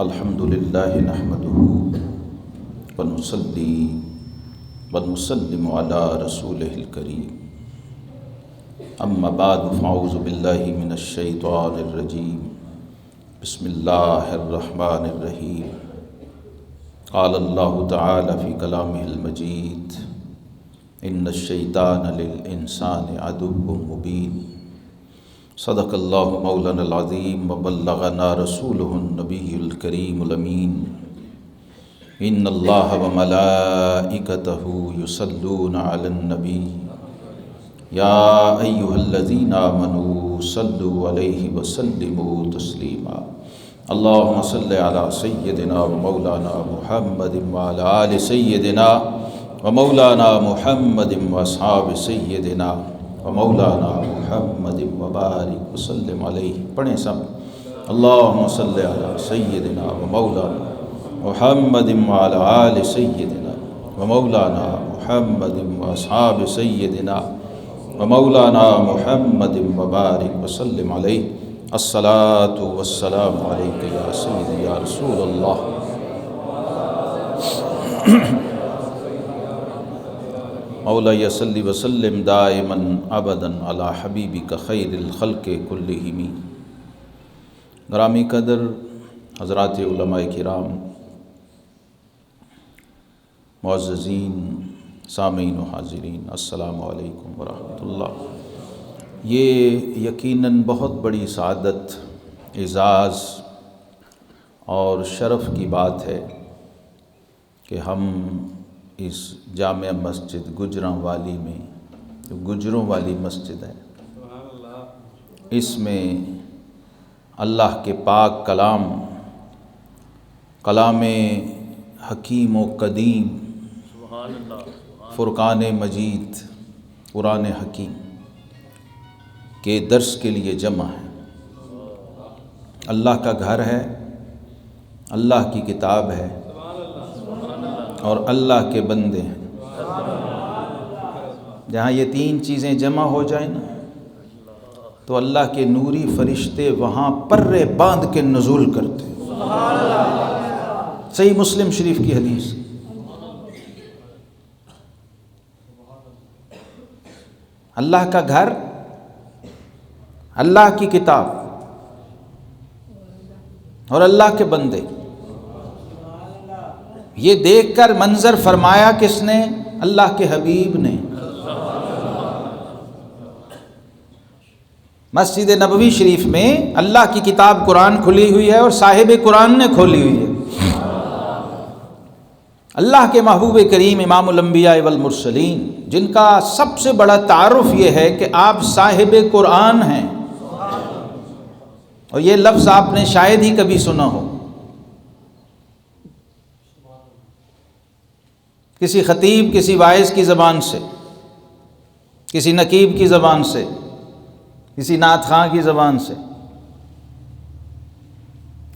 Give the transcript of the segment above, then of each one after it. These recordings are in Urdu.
الحمدللہ نحمدہ ونصلی ونسلم علی رسولہ الکریم اما بعد فاعوذ باللہ من الشیطان الرجیم بسم اللہ الرحمن الرحیم قال اللہ تعالی فی کلامہ المجید ان الشیطان للانسان عدو مبین صدق اللہ مولانا العظیم وبلغنا رسولہ النبی الکریم الامین ان اللہ وملائکتہ یصلون علی النبی یا ایہا الذین آمنوا صلوا علیہ وسلموا تسلیما اللہم صل علی سیدنا ومولانا محمد وعلی آل سیدنا ومولانا محمد واصحاب سیدنا ومولانا محمد وبارک وسلم علیہ. پڑھیں سب. اللہم صلی علی سیدنا ومولانا محمد وعلی آل سیدنا ومولانا محمد واصحاب سیدنا ومولانا محمد وبارک وسلم علیہ. الصلاۃ والسلام علیک یا سیدی یا رسول اللہ. مولاي صل وسلم دائما ابدا علی حبیبک خیر الخلق کلہم. گرامی قدر حضرات علماء کرام، معززین سامعین و حاضرین، السلام علیکم ورحمۃ اللہ. یہ یقیناً بہت بڑی سعادت، اعزاز اور شرف کی بات ہے کہ ہم اس جامع مسجد گجراں والی میں، جو گجروں والی مسجد ہے، اس میں اللہ کے پاک کلام حکیم و قدیم، فرقان مجید، قرآن حکیم کے درس کے لیے جمع ہے. اللہ کا گھر ہے، اللہ کی کتاب ہے اور اللہ کے بندے ہیں. جہاں یہ تین چیزیں جمع ہو جائیں نا تو اللہ کے نوری فرشتے وہاں پرے باندھ کے نزول کرتے ہیں. صحیح مسلم شریف کی حدیث. اللہ کا گھر، اللہ کی کتاب اور اللہ کے بندے. یہ دیکھ کر منظر فرمایا کس نے؟ اللہ کے حبیب نے. مسجد نبوی شریف میں اللہ کی کتاب قرآن کھلی ہوئی ہے اور صاحب قرآن نے کھولی ہوئی ہے. اللہ کے محبوب کریم امام الانبیاء والمرسلین، جن کا سب سے بڑا تعارف یہ ہے کہ آپ صاحب قرآن ہیں. اور یہ لفظ آپ نے شاید ہی کبھی سنا ہو. کسی خطیب، کسی واعظ کی زبان سے، کسی نقیب کی زبان سے، کسی نعت خواں کی زبان سے.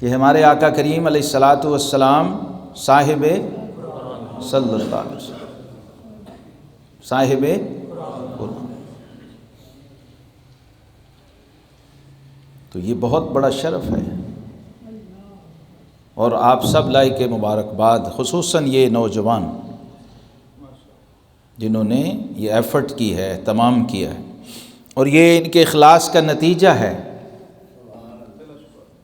کہ ہمارے آقا کریم علیہ الصلاۃ والسلام صاحب صلی اللہ علیہ وسلم، صاحب قرآن. تو یہ بہت بڑا شرف ہے اور آپ سب لائق مبارکباد، خصوصاً یہ نوجوان جنہوں نے یہ ایفرٹ کی ہے، تمام کیا ہے. اور یہ ان کے اخلاص کا نتیجہ ہے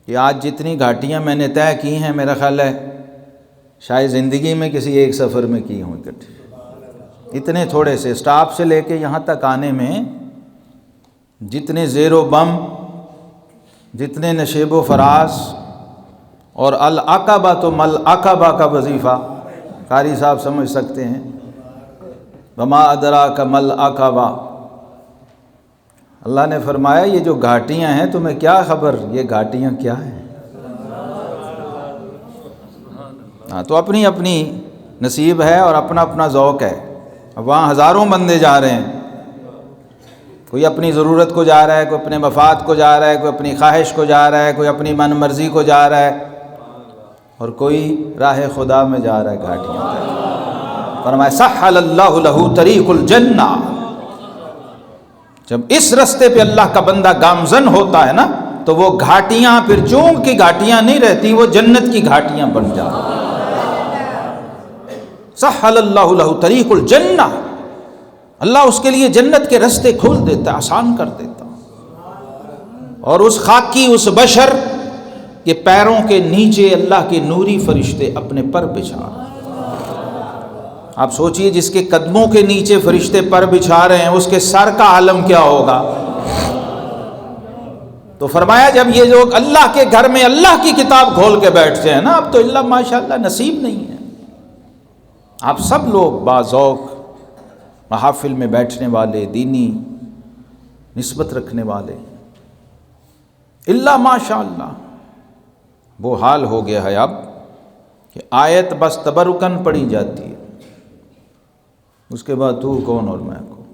کہ آج جتنی گھاٹیاں میں نے طے کی ہیں، میرا خیال ہے شاید زندگی میں کسی ایک سفر میں کی ہوں اکٹھے. اتنے تھوڑے سے اسٹاپ سے لے کے یہاں تک آنے میں جتنے زیر و بم، جتنے نشیب و فراز، اور العقبہ تو مل عقبہ کا وظیفہ قاری صاحب سمجھ سکتے ہیں. وما ادراک مل عقبہ. اللہ نے فرمایا یہ جو گھاٹیاں ہیں تمہیں کیا خبر یہ گھاٹیاں کیا ہیں. ہاں، تو اپنی اپنی نصیب ہے اور اپنا اپنا ذوق ہے. اب وہاں ہزاروں بندے جا رہے ہیں، کوئی اپنی ضرورت کو جا رہا ہے، کوئی اپنے مفاد کو جا رہا ہے، کوئی اپنی خواہش کو جا رہا ہے، کوئی اپنی من مرضی کو جا رہا ہے، اور کوئی راہ خدا میں جا رہا ہے گھاٹیاں تک. فرمایا سہل اللہ لہ طریق الجنہ. جب اس رستے پہ اللہ کا بندہ گامزن ہوتا ہے نا تو وہ گھاٹیاں پھر چونک کی گھاٹیاں نہیں رہتی، وہ جنت کی گھاٹیاں بن جاتی۔ سہل اللہ لہ طریق الجنہ، اللہ اس کے لیے جنت کے رستے کھول دیتا، آسان کر دیتا۔ اور اس خاکی، اس بشر کے پیروں کے نیچے اللہ کے نوری فرشتے اپنے پر بچھا رہے ہیں۔ آپ سوچئے جس کے قدموں کے نیچے فرشتے پر بچھا رہے ہیں اس کے سر کا عالم کیا ہوگا۔ تو فرمایا جب یہ لوگ اللہ کے گھر میں اللہ کی کتاب کھول کے بیٹھتے ہیں نا، اب تو اللہ ماشاءاللہ نصیب نہیں ہے۔ آپ سب لوگ باذوق محافل میں بیٹھنے والے، دینی نسبت رکھنے والے، اللہ ماشاءاللہ وہ حال ہو گیا ہے اب کہ آیت بس تبرکن پڑھی جاتی ہے، اس کے بعد تو کون اور میں کون،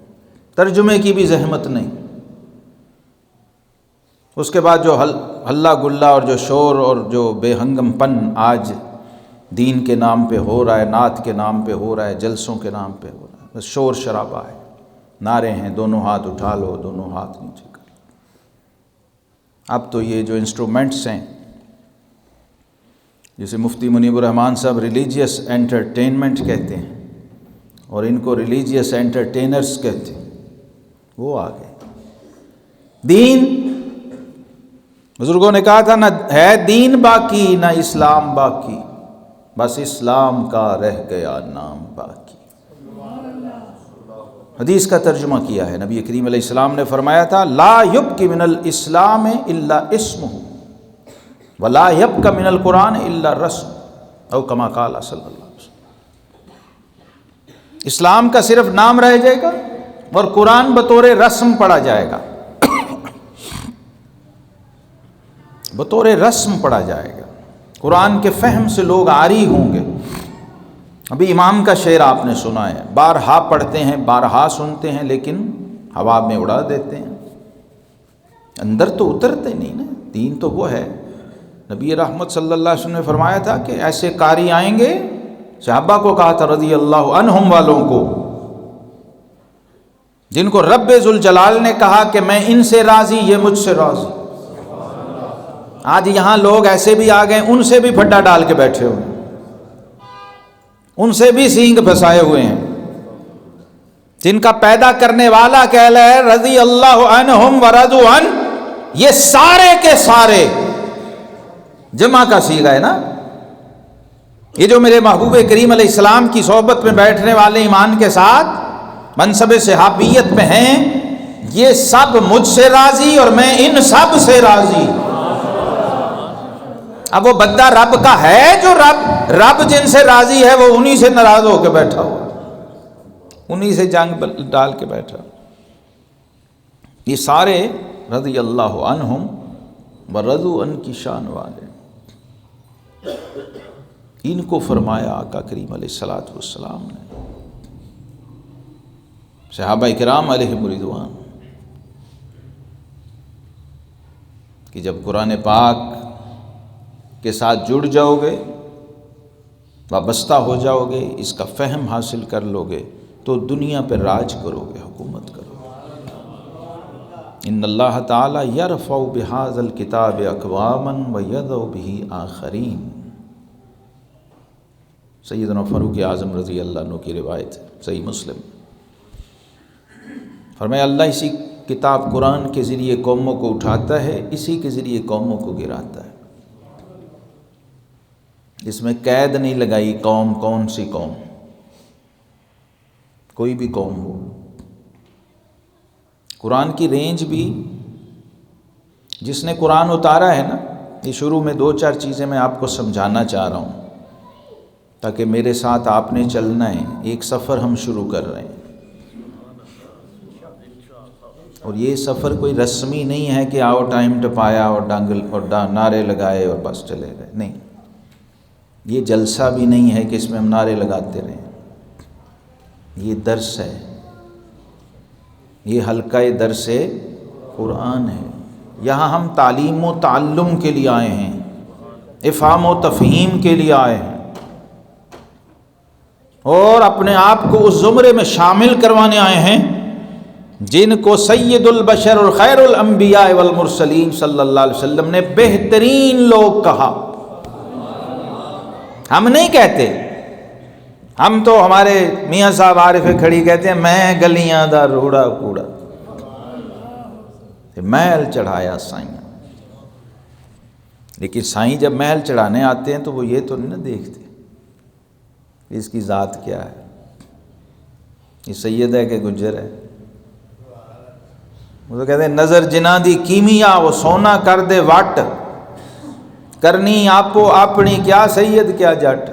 ترجمے کی بھی زحمت نہیں۔ اس کے بعد جو ہلہ گلہ اور جو شور اور جو بے ہنگم پن آج دین کے نام پہ ہو رہا ہے، نعت کے نام پہ ہو رہا ہے، جلسوں کے نام پہ ہو رہا ہے، بس شور شرابہ ہے، نعرے ہیں دونوں ہاتھ اٹھا لو، دونوں ہاتھ نیچے کر لو۔ اب تو یہ جو انسٹرومنٹس ہیں جسے مفتی منیب الرحمان صاحب ریلیجیس انٹرٹینمنٹ کہتے ہیں اور ان کو ریلیجیس انٹرٹینرز کہتے ہیں، وہ آ گئے۔ دین، بزرگوں نے کہا تھا، نہ ہے دین باقی نہ اسلام باقی، بس اسلام کا رہ گیا نام باقی۔ حدیث کا ترجمہ کیا ہے نبی کریم علیہ السلام نے فرمایا تھا، لا یبقی من الاسلام الا اسمہ ولا یبقی من القرآن الا رسم، او کما قال صلی اللہ علیہ وسلم۔ اسلام کا صرف نام رہ جائے گا اور قرآن بطور رسم پڑھا جائے گا، بطور رسم پڑھا جائے گا، قرآن کے فہم سے لوگ عاری ہوں گے۔ ابھی امام کا شعر آپ نے سنا ہے، بارہا پڑھتے ہیں، بارہا سنتے ہیں، لیکن ہوا میں اڑا دیتے ہیں، اندر تو اترتے نہیں نا۔ دین تو وہ ہے، نبی رحمت صلی اللہ علیہ وسلم نے فرمایا تھا کہ ایسے قاری آئیں گے، صحابہ کو کہا تھا رضی اللہ عنہم والوں کو، جن کو رب ذوالجلال نے کہا کہ میں ان سے راضی، یہ مجھ سے راضی۔ آج یہاں لوگ ایسے بھی آ گئے، ان سے بھی پھڈا ڈال کے بیٹھے ہوئے ہیں، ان سے بھی سینگ پھنسائے ہوئے ہیں، جن کا پیدا کرنے والا کہہ رہا ہے رضی اللہ عنہم ورضوا عنہ، یہ سارے کے سارے جمع کا صیغہ ہے نا۔ یہ جو میرے محبوب کریم علیہ السلام کی صحبت میں بیٹھنے والے ایمان کے ساتھ منصب صحابیت میں ہیں، یہ سب مجھ سے راضی اور میں ان سب سے راضی۔ اب وہ بندہ رب کا ہے جو رب جن سے راضی ہے، وہ انہی سے ناراض ہو کے بیٹھا ہوا، انہی سے جنگ ڈال کے بیٹھا۔ یہ سارے رضی اللہ عنہم ورضوا عنہ کی شان والے، ان کو فرمایا آقا کریم علیہ الصلوۃ والسلام نے، صحابہ کرام علیہم رضوان، کہ جب قرآن پاک کے ساتھ جڑ جاؤ گے، وابستہ ہو جاؤ گے، اس کا فہم حاصل کر لو گے تو دنیا پہ راج کرو گے، حکومت کرو گے۔ ان اللہ تعالی یرفع بہذا الکتاب اقواما ویضع بہ آخرین، سیدنا فاروق اعظم رضی اللہ عنہ کی روایت ہے، صحیح مسلم۔ فرمایا اللہ اسی کتاب قرآن کے ذریعے قوموں کو اٹھاتا ہے، اسی کے ذریعے قوموں کو گراتا ہے۔ اس میں قید نہیں لگائی قوم، کون سی قوم، کوئی بھی قوم ہو۔ قرآن کی رینج بھی، جس نے قرآن اتارا ہے نا، یہ شروع میں 2-4 چیزیں میں آپ کو سمجھانا چاہ رہا ہوں تاکہ میرے ساتھ آپ نے چلنا ہے، ایک سفر ہم شروع کر رہے ہیں، اور یہ سفر کوئی رسمی نہیں ہے کہ آؤ ٹائم ٹپایا اور ڈانگل اور نعرے لگائے اور بس چلے گئے، نہیں۔ یہ جلسہ بھی نہیں ہے کہ اس میں ہم نعرے لگاتے رہیں، یہ درس ہے، یہ حلقہ درس قرآن ہے۔ یہاں ہم تعلیم و تعلم کے لیے آئے ہیں، افہام و تفہیم کے لیے آئے ہیں، اور اپنے آپ کو اس زمرے میں شامل کروانے آئے ہیں جن کو سید البشر اور خیر الانبیاء والمرسلین صلی اللہ علیہ وسلم نے بہترین لوگ کہا. ہم نہیں کہتے، ہم تو ہمارے میاں صاحب عارف کھڑی کہتے ہیں میں گلیاں دا روڑا کوڑا، محل چڑھایا سائیں. لیکن سائیں جب محل چڑھانے آتے ہیں تو وہ یہ تو نہیں نہ دیکھتے اس کی ذات کیا ہے، یہ سید ہے کہ گجر ہے. وہ تو کہتے ہیں نظر جنہ دی کیمیا وہ سونا کر دے وٹ، کرنی آپو اپنی کیا سید کیا جٹ.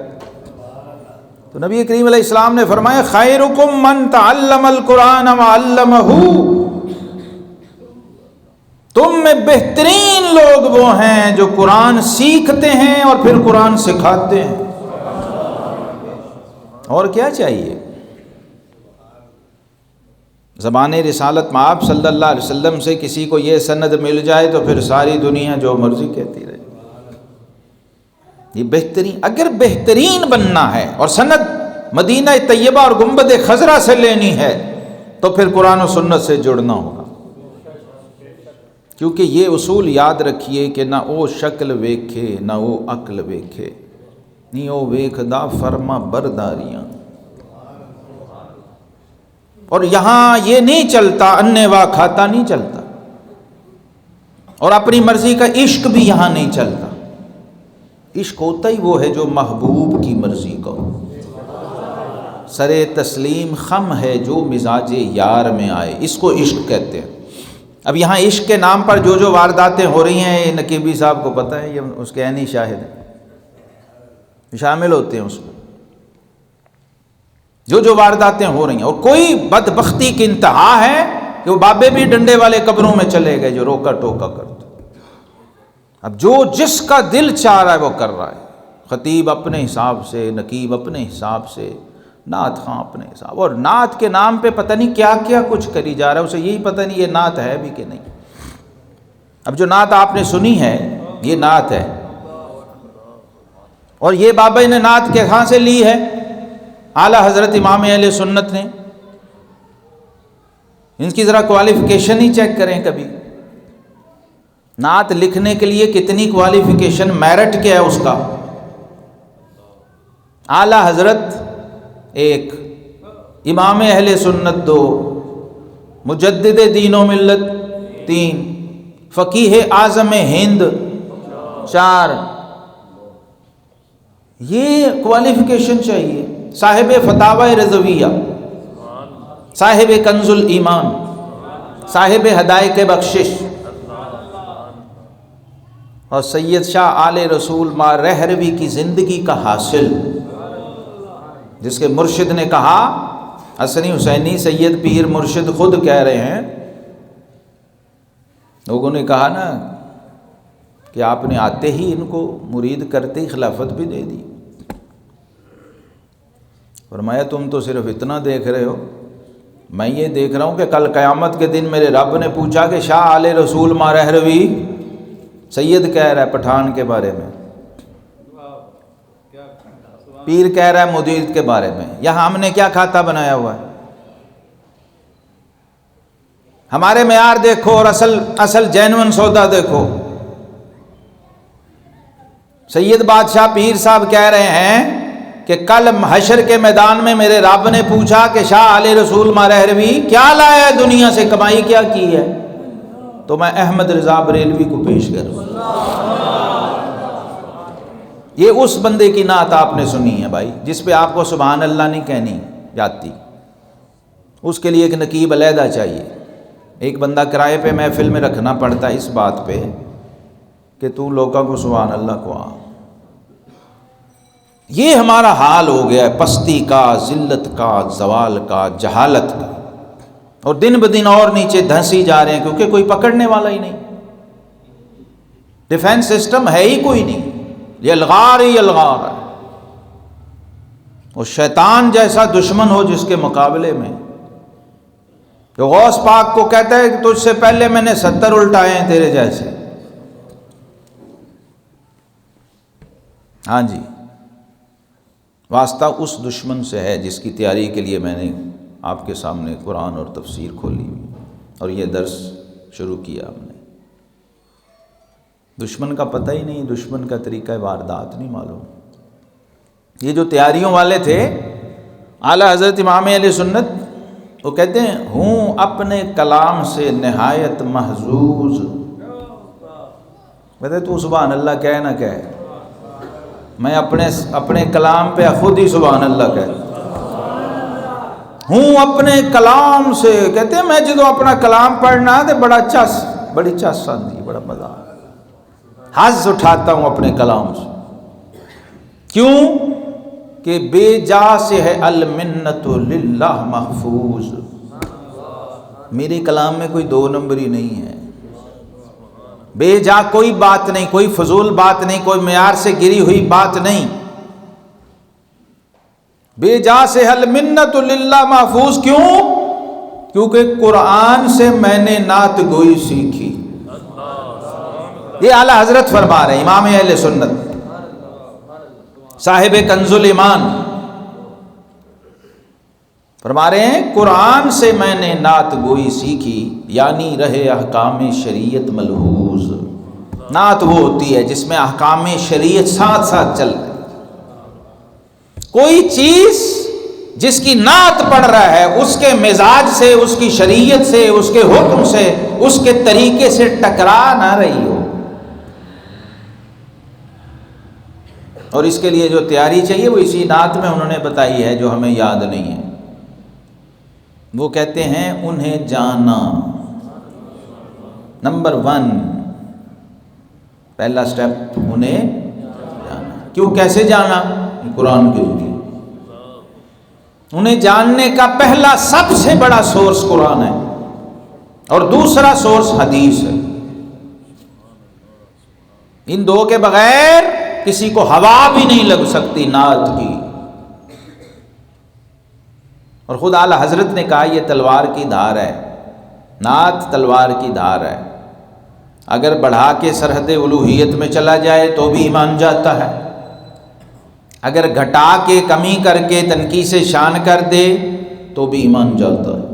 تو نبی کریم علیہ السلام نے فرمایا خیرکم من تعلم القرآن وعلمہ، تم میں بہترین لوگ وہ ہیں جو قرآن سیکھتے ہیں اور پھر قرآن سکھاتے ہیں. اور کیا چاہیے؟ زبان رسالت میں آپ صلی اللہ علیہ وسلم سے کسی کو یہ سند مل جائے تو پھر ساری دنیا جو مرضی کہتی رہے. یہ بہترین، اگر بہترین بننا ہے اور سند مدینہ طیبہ اور گنبد خضرا سے لینی ہے تو پھر قرآن و سنت سے جڑنا ہوگا. کیونکہ یہ اصول یاد رکھیے کہ نہ وہ شکل ویکھے نہ وہ عقل ویکھے، نہیں وہ ویکھدا فرما برداریاں. اور یہاں یہ نہیں چلتا انے وا کھاتا نہیں چلتا، اور اپنی مرضی کا عشق بھی یہاں نہیں چلتا. عشق ہوتا ہی وہ ہے جو محبوب کی مرضی کا ہو. سرے تسلیم خم ہے جو مزاج یار میں آئے، اس کو عشق کہتے ہیں. اب یہاں عشق کے نام پر جو جو وارداتیں ہو رہی ہیں یہ نقیبی صاحب کو پتہ ہے، یہ اس کے عینی شاہد ہیں، شامل ہوتے ہیں اس میں. جو وارداتیں ہو رہی ہیں، اور کوئی بدبختی کی انتہا ہے کہ وہ بابے بھی ڈنڈے والے قبروں میں چلے گئے جو روکا ٹوکا کرتے. اب جو جس کا دل چاہ رہا ہے وہ کر رہا ہے. خطیب اپنے حساب سے، نقیب اپنے حساب سے، نعت خواں اپنے حساب، اور نعت کے نام پہ پتہ نہیں کیا کیا کچھ کری جا رہا ہے، اسے یہی پتہ نہیں یہ نعت ہے بھی کہ نہیں. اب جو نعت آپ نے سنی ہے یہ نعت ہے، اور یہ بابا نے نعت کے کہاں سے لی ہے؟ اعلیٰ حضرت امام اہل سنت نے. ان کی ذرا کوالیفیکیشن ہی چیک کریں کبھی. نعت لکھنے کے لیے کتنی کوالیفیکیشن، میرٹ کیا ہے اس کا. اعلیٰ حضرت ایک، امام اہل سنت دو، مجدد دین و ملت تین، فقیہ اعظم ہند چار. یہ کوالیفیکیشن چاہیے. صاحب فتاوی رضویہ، صاحب کنز الایمان، صاحب ہدایت بخشش، اور سید شاہ آل رسول ما رہروی کی زندگی کا حاصل، جس کے مرشد نے کہا، حسنی حسینی سید پیر مرشد خود کہہ رہے ہیں، لوگوں نے کہا نا کہ آپ نے آتے ہی ان کو مرید کرتے ہی خلافت بھی دے دی. فرمایا تم تو صرف اتنا دیکھ رہے ہو، میں یہ دیکھ رہا ہوں کہ کل قیامت کے دن میرے رب نے پوچھا کہ شاہ آل رسول ما رہروی سید کہہ رہا ہے پٹھان کے بارے میں، پیر کہہ رہا ہے مدید کے بارے میں، یہاں ہم نے کیا کھاتا بنایا ہوا ہے؟ ہمارے معیار دیکھو اور اصل جینون سودا دیکھو. سید بادشاہ پیر صاحب کہہ رہے ہیں کہ کل حشر کے میدان میں میرے رب نے پوچھا کہ شاہ آل رسول ما رہروی کیا لایا ہے دنیا سے، کمائی کیا کی ہے؟ تو میں احمد رضا بریلوی کو پیش کروں. یہ اس بندے کی نعت آپ نے سنی ہے بھائی، جس پہ آپ کو سبحان اللہ نہیں کہنی جاتی. اس کے لیے ایک نقیب علیحدہ چاہیے. ایک بندہ کرائے پہ محفل میں رکھنا پڑتا ہے اس بات پہ کہ تو لوگوں کو سبحان اللہ کو آ. یہ ہمارا حال ہو گیا ہے، پستی کا، ذلت کا، زوال کا، جہالت کا، اور دن بدن اور نیچے دھنسی جا رہے ہیں کیونکہ کوئی پکڑنے والا ہی نہیں. ڈیفنس سسٹم ہے ہی کوئی نہیں، یہ الغار ہی الغار ہے. اور شیطان جیسا دشمن ہو جس کے مقابلے میں، جو غوث پاک کو کہتا ہے کہ تجھ سے پہلے میں نے 70 الٹائے ہیں تیرے جیسے. ہاں جی، واسطہ اس دشمن سے ہے جس کی تیاری کے لیے میں نے آپ کے سامنے قرآن اور تفسیر کھولی ہوئی. اور یہ درس شروع کیا ہم نے۔ دشمن کا پتہ ہی نہیں، دشمن کا طریقہ واردات نہیں معلوم۔ یہ جو تیاریوں والے تھے اعلیٰ حضرت امام اہل سنت، وہ کہتے ہیں ہوں اپنے کلام سے نہایت محظوظ۔ کہتے تو سبحان اللہ کہے نہ کہے، میں اپنے کلام پہ خود ہی سبحان اللہ کہتا ہوں اپنے کلام سے۔ کہتے ہیں میں جدو اپنا کلام پڑھنا تو بڑی چس آتی، بڑا مزہ، حظ اٹھاتا ہوں اپنے کلام سے۔ کیوں کہ بے جا سے ہے المنت للہ محفوظ۔ میرے کلام میں کوئی دو نمبری نہیں ہے، بے جا کوئی بات نہیں، کوئی فضول بات نہیں، کوئی معیار سے گری ہوئی بات نہیں۔ بے جا سے المنت للہ محفوظ، کیوں؟ کیونکہ قرآن سے میں نے نعت گوئی سیکھی۔ یہ اعلیٰ حضرت فرما رہے ہیں، امام اہل سنت صاحب کنز الایمان فرما رہے ہیں قرآن سے میں نے نعت گوئی سیکھی، یعنی رہے احکام شریعت ملحوظ۔ نعت وہ ہوتی ہے جس میں احکام شریعت ساتھ ساتھ چل رہے۔ کوئی چیز جس کی نعت پڑھ رہا ہے اس کے مزاج سے، اس کی شریعت سے، اس کے حکم سے، اس کے طریقے سے ٹکرا نہ رہی ہو۔ اور اس کے لیے جو تیاری چاہیے وہ اسی نعت میں انہوں نے بتائی ہے جو ہمیں یاد نہیں ہے۔ وہ کہتے ہیں انہیں جانا، نمبر 1 پہلا سٹیپ انہیں جانا۔ کیوں، کیسے جانا؟ قرآن کے ذریعے۔ انہیں جاننے کا پہلا سب سے بڑا سورس قرآن ہے اور دوسرا سورس حدیث ہے۔ ان دو کے بغیر کسی کو ہوا بھی نہیں لگ سکتی نعت کی۔ اور خود اعلیٰ حضرت نے کہا یہ تلوار کی دھار ہے، نعت تلوار کی دھار ہے، اگر بڑھا کے سرحد الوہیت میں چلا جائے تو بھی ایمان جاتا ہے، اگر گھٹا کے کمی کر کے تنقیص شان کر دے تو بھی ایمان جاتا ہے۔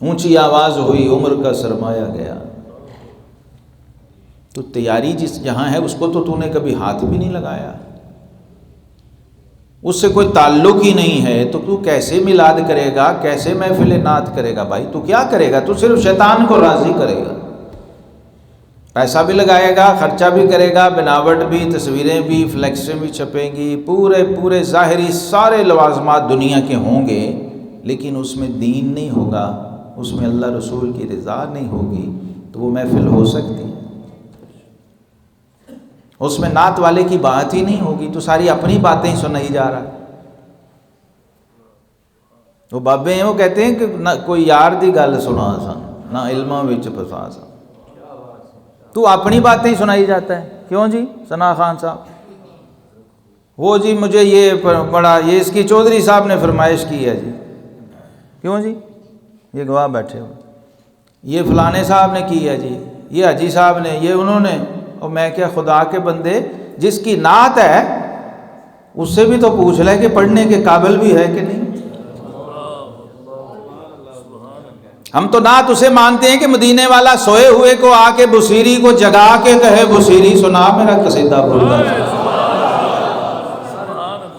اونچی آواز ہوئی عمر کا سرمایہ گیا۔ تو تیاری جہاں ہے اس کو تو نے کبھی ہاتھ بھی نہیں لگایا، اس سے کوئی تعلق ہی نہیں ہے، تو تو کیسے میلاد کرے گا، کیسے محفل نعت کرے گا؟ بھائی تو کیا کرے گا؟ تو صرف شیطان کو راضی کرے گا، پیسہ بھی لگائے گا، خرچہ بھی کرے گا، بناوٹ بھی، تصویریں بھی، فلیکسیں بھی چھپیں گی، پورے ظاہری سارے لوازمات دنیا کے ہوں گے، لیکن اس میں دین نہیں ہوگا، اس میں اللہ رسول کی رضا نہیں ہوگی، تو وہ محفل ہو سکتی ہے؟ اس میں نعت والے کی بات ہی نہیں ہوگی، تو ساری اپنی باتیں ہی سنائی جا رہا۔ وہ بابے ہیں، وہ کہتے ہیں کہ نہ کوئی یار دی گل سنا سن، نہ علماں وچ پھسا سن۔ تو اپنی باتیں ہی سنائی جاتا ہے۔ کیوں جی ثنا خان صاحب؟ وہ جی مجھے یہ بڑا، یہ اس کی چودھری صاحب نے فرمائش کی ہے جی۔ کیوں جی؟ یہ گواہ بیٹھے ہو، یہ فلانے صاحب نے کی ہے جی، یہ حاجی صاحب نے، یہ انہوں نے۔ اور میں کیا، خدا کے بندے، جس کی نعت ہے اس سے بھی تو پوچھ لے کہ پڑھنے کے قابل بھی ہے کہ نہیں۔ ہم تو نعت اسے مانتے ہیں کہ مدینے والا سوئے ہوئے کو آ کے بصیری کو جگا کے کہے بصیری سنا میرا قصیدہ بولنا۔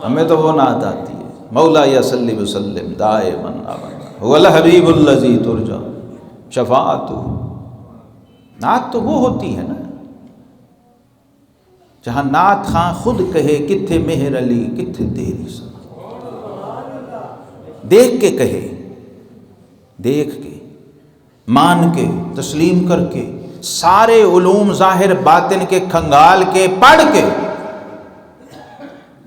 ہمیں تو وہ نعت آتی ہے، مولا یا صلی وسلم دائما ابدا هو الحبیب الذی ترجا شفاعتہ۔ نعت تو وہ ہوتی ہے نا جہاں نعت خاں خود کہے کتھے مہر علی کتھے تیری سنا، دیکھ کے کہے، دیکھ کے، مان کے، تسلیم کر کے، سارے علوم ظاہر باطن کے کھنگال کے، پڑھ کے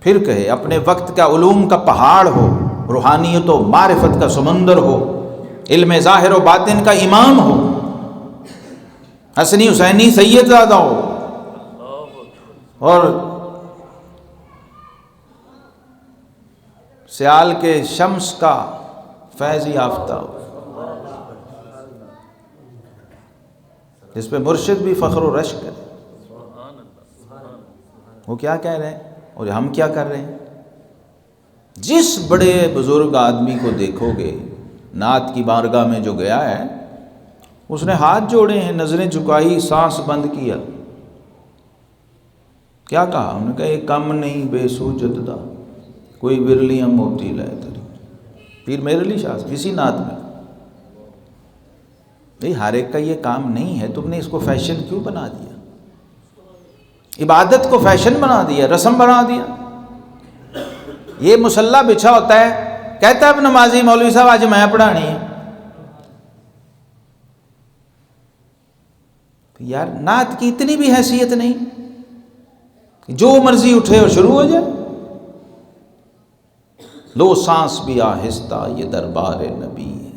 پھر کہے، اپنے وقت کا علوم کا پہاڑ ہو، روحانیت و معرفت کا سمندر ہو، علم ظاہر و باطن کا امام ہو، حسنی حسینی سید زادہ ہو، اور سیال کے شمس کا فیض یافتہ ہو، جس پہ مرشد بھی فخر و رشک کرے۔ وہ کیا کہہ رہے ہیں اور ہم کیا کر رہے ہیں؟ جس بڑے بزرگ آدمی کو دیکھو گے نعت کی بارگاہ میں جو گیا ہے اس نے ہاتھ جوڑے ہیں، نظریں جھکائی، سانس بند کیا. کیا کہا؟ انہوں نے کہا یہ کم نہیں بے سوجت دا کوئی ورلیاں موتی لائے تری پیر میر علی شاہ اسی نعت میں. بھئی ہر ایک کا یہ کام نہیں ہے، تم نے اس کو فیشن کیوں بنا دیا؟ عبادت کو فیشن بنا دیا، رسم بنا دیا. یہ مصلی بچھا ہوتا ہے، کہتا ہے اب نمازی مولوی صاحب آج میں پڑھانی ہے. یار نعت کی اتنی بھی حیثیت نہیں کہ جو مرضی اٹھے اور شروع ہو جائے. لو سانس بھی آہستہ یہ دربار نبی ہے،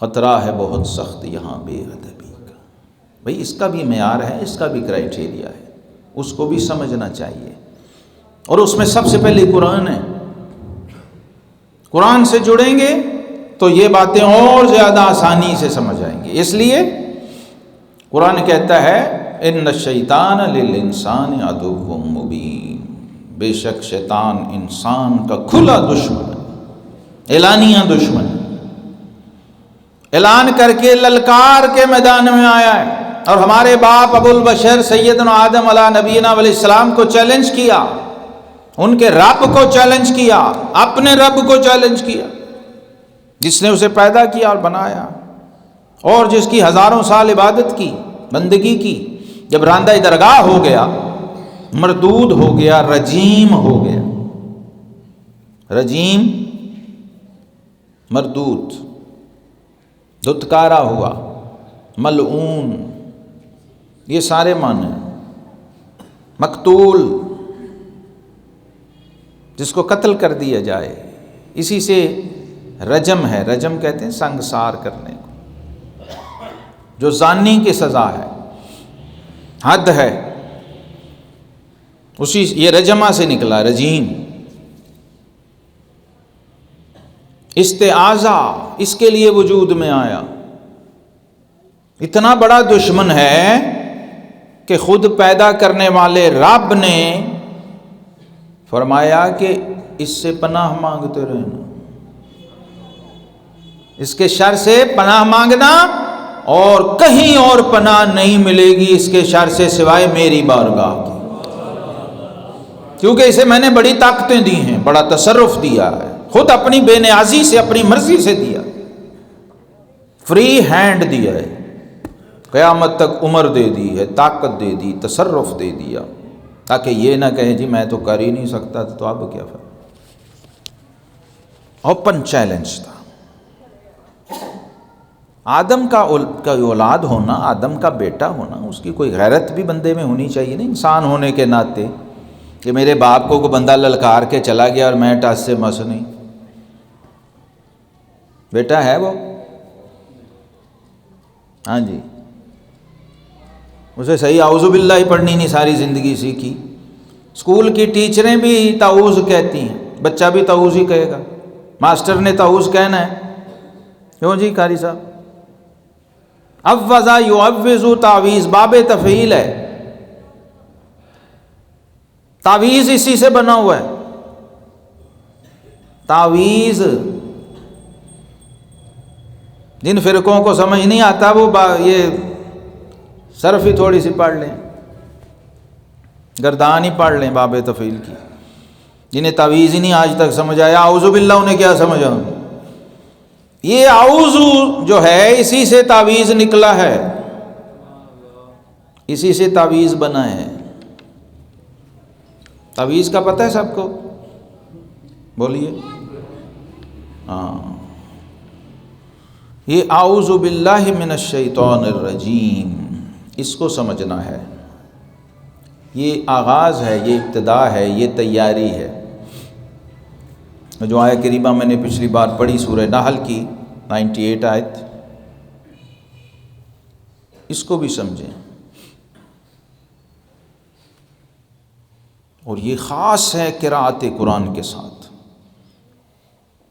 خطرہ ہے بہت سخت یہاں بے ادبی کا. بھئی اس کا بھی معیار ہے، اس کا بھی کرائیٹیریا ہے، اس کو بھی سمجھنا چاہیے. اور اس میں سب سے پہلے قرآن ہے. قرآن سے جڑیں گے تو یہ باتیں اور زیادہ آسانی سے سمجھ آئیں گے. اس لیے قرآن کہتا ہے ان الشیطان للانسان عدو مبین، بے شک شیطان انسان کا کھلا دشمن ہے، اعلانیہ دشمن ہے. اعلان کر کے للکار کے میدان میں آیا ہے اور ہمارے باپ ابو البشر سیدنا آدم علیہ نبینا علیہ السلام کو چیلنج کیا، ان کے رب کو چیلنج کیا، اپنے رب کو چیلنج کیا جس نے اسے پیدا کیا اور بنایا اور جس کی ہزاروں سال عبادت کی، بندگی کی. جب راندہ درگاہ ہو گیا، مردود ہو گیا، رجیم ہو گیا. رجیم مردود، دھتکارا ہوا، ملعون، یہ سارے معنی ہیں. مقتول، جس کو قتل کر دیا جائے، اسی سے رجم ہے. رجم کہتے ہیں سنگسار کرنے کو، جو زانی کی سزا ہے، حد ہے، اسی یہ رجمہ سے نکلا رجیم. استعاذہ اس کے لیے وجود میں آیا. اتنا بڑا دشمن ہے کہ خود پیدا کرنے والے رب نے فرمایا کہ اس سے پناہ مانگتے رہنا، اس کے شر سے پناہ مانگنا، اور کہیں اور پناہ نہیں ملے گی اس کے شر سے سوائے میری بارگاہ کی، کیونکہ اسے میں نے بڑی طاقتیں دی ہیں، بڑا تصرف دیا ہے، خود اپنی بے نیازی سے اپنی مرضی سے دیا، فری ہینڈ دیا ہے، قیامت تک عمر دے دی ہے، طاقت دے دی، تصرف دے دیا، تاکہ یہ نہ کہے جی میں تو کر ہی نہیں سکتا تو اب کیا فرق. اوپن چیلنج تھا. آدم کا اولاد ہونا، آدم کا بیٹا ہونا، اس کی کوئی غیرت بھی بندے میں ہونی چاہیے نا، انسان ہونے کے ناطے، کہ میرے باپ کو کوئی بندہ للکار کے چلا گیا اور میں ٹس سے مس نہیں. بیٹا ہے وہ، ہاں جی، اسے صحیح اعوذ باللہ ہی پڑھنی نہیں ساری زندگی سیکھی. اسکول کی ٹیچریں بھی تعوذ کہتی ہیں، بچہ بھی تعوذ ہی کہے گا. ماسٹر نے تعوذ کہنا ہے، کیوں جی قاری صاحب؟ عوضا یعوذ، تعویذ باب تفعیل ہے، تعویذ اسی سے بنا ہوا ہے. تعویذ جن فرقوں کو سمجھ نہیں آتا وہ یہ صرف ہی تھوڑی سی پڑھ لیں، گردان ہی پڑھ لیں باب تفعیل کی. جنہیں تعویذ ہی نہیں آج تک سمجھ آیا، اعوذ باللہ انہیں کیا سمجھا. یہ اعوذ جو ہے اسی سے تعویذ نکلا ہے، اسی سے تعویذ بنا ہے. تعویذ کا پتہ ہے سب کو؟ بولیے. ہاں، یہ اعوذ باللہ من الشیطان الرجیم، اس کو سمجھنا ہے. یہ آغاز ہے، یہ ابتدا ہے، یہ تیاری ہے. جو آیت کریمہ میں نے پچھلی بار پڑھی سورہ نحل کی 98 آیت، اس کو بھی سمجھیں. اور یہ خاص ہے قراءت قرآن کے ساتھ.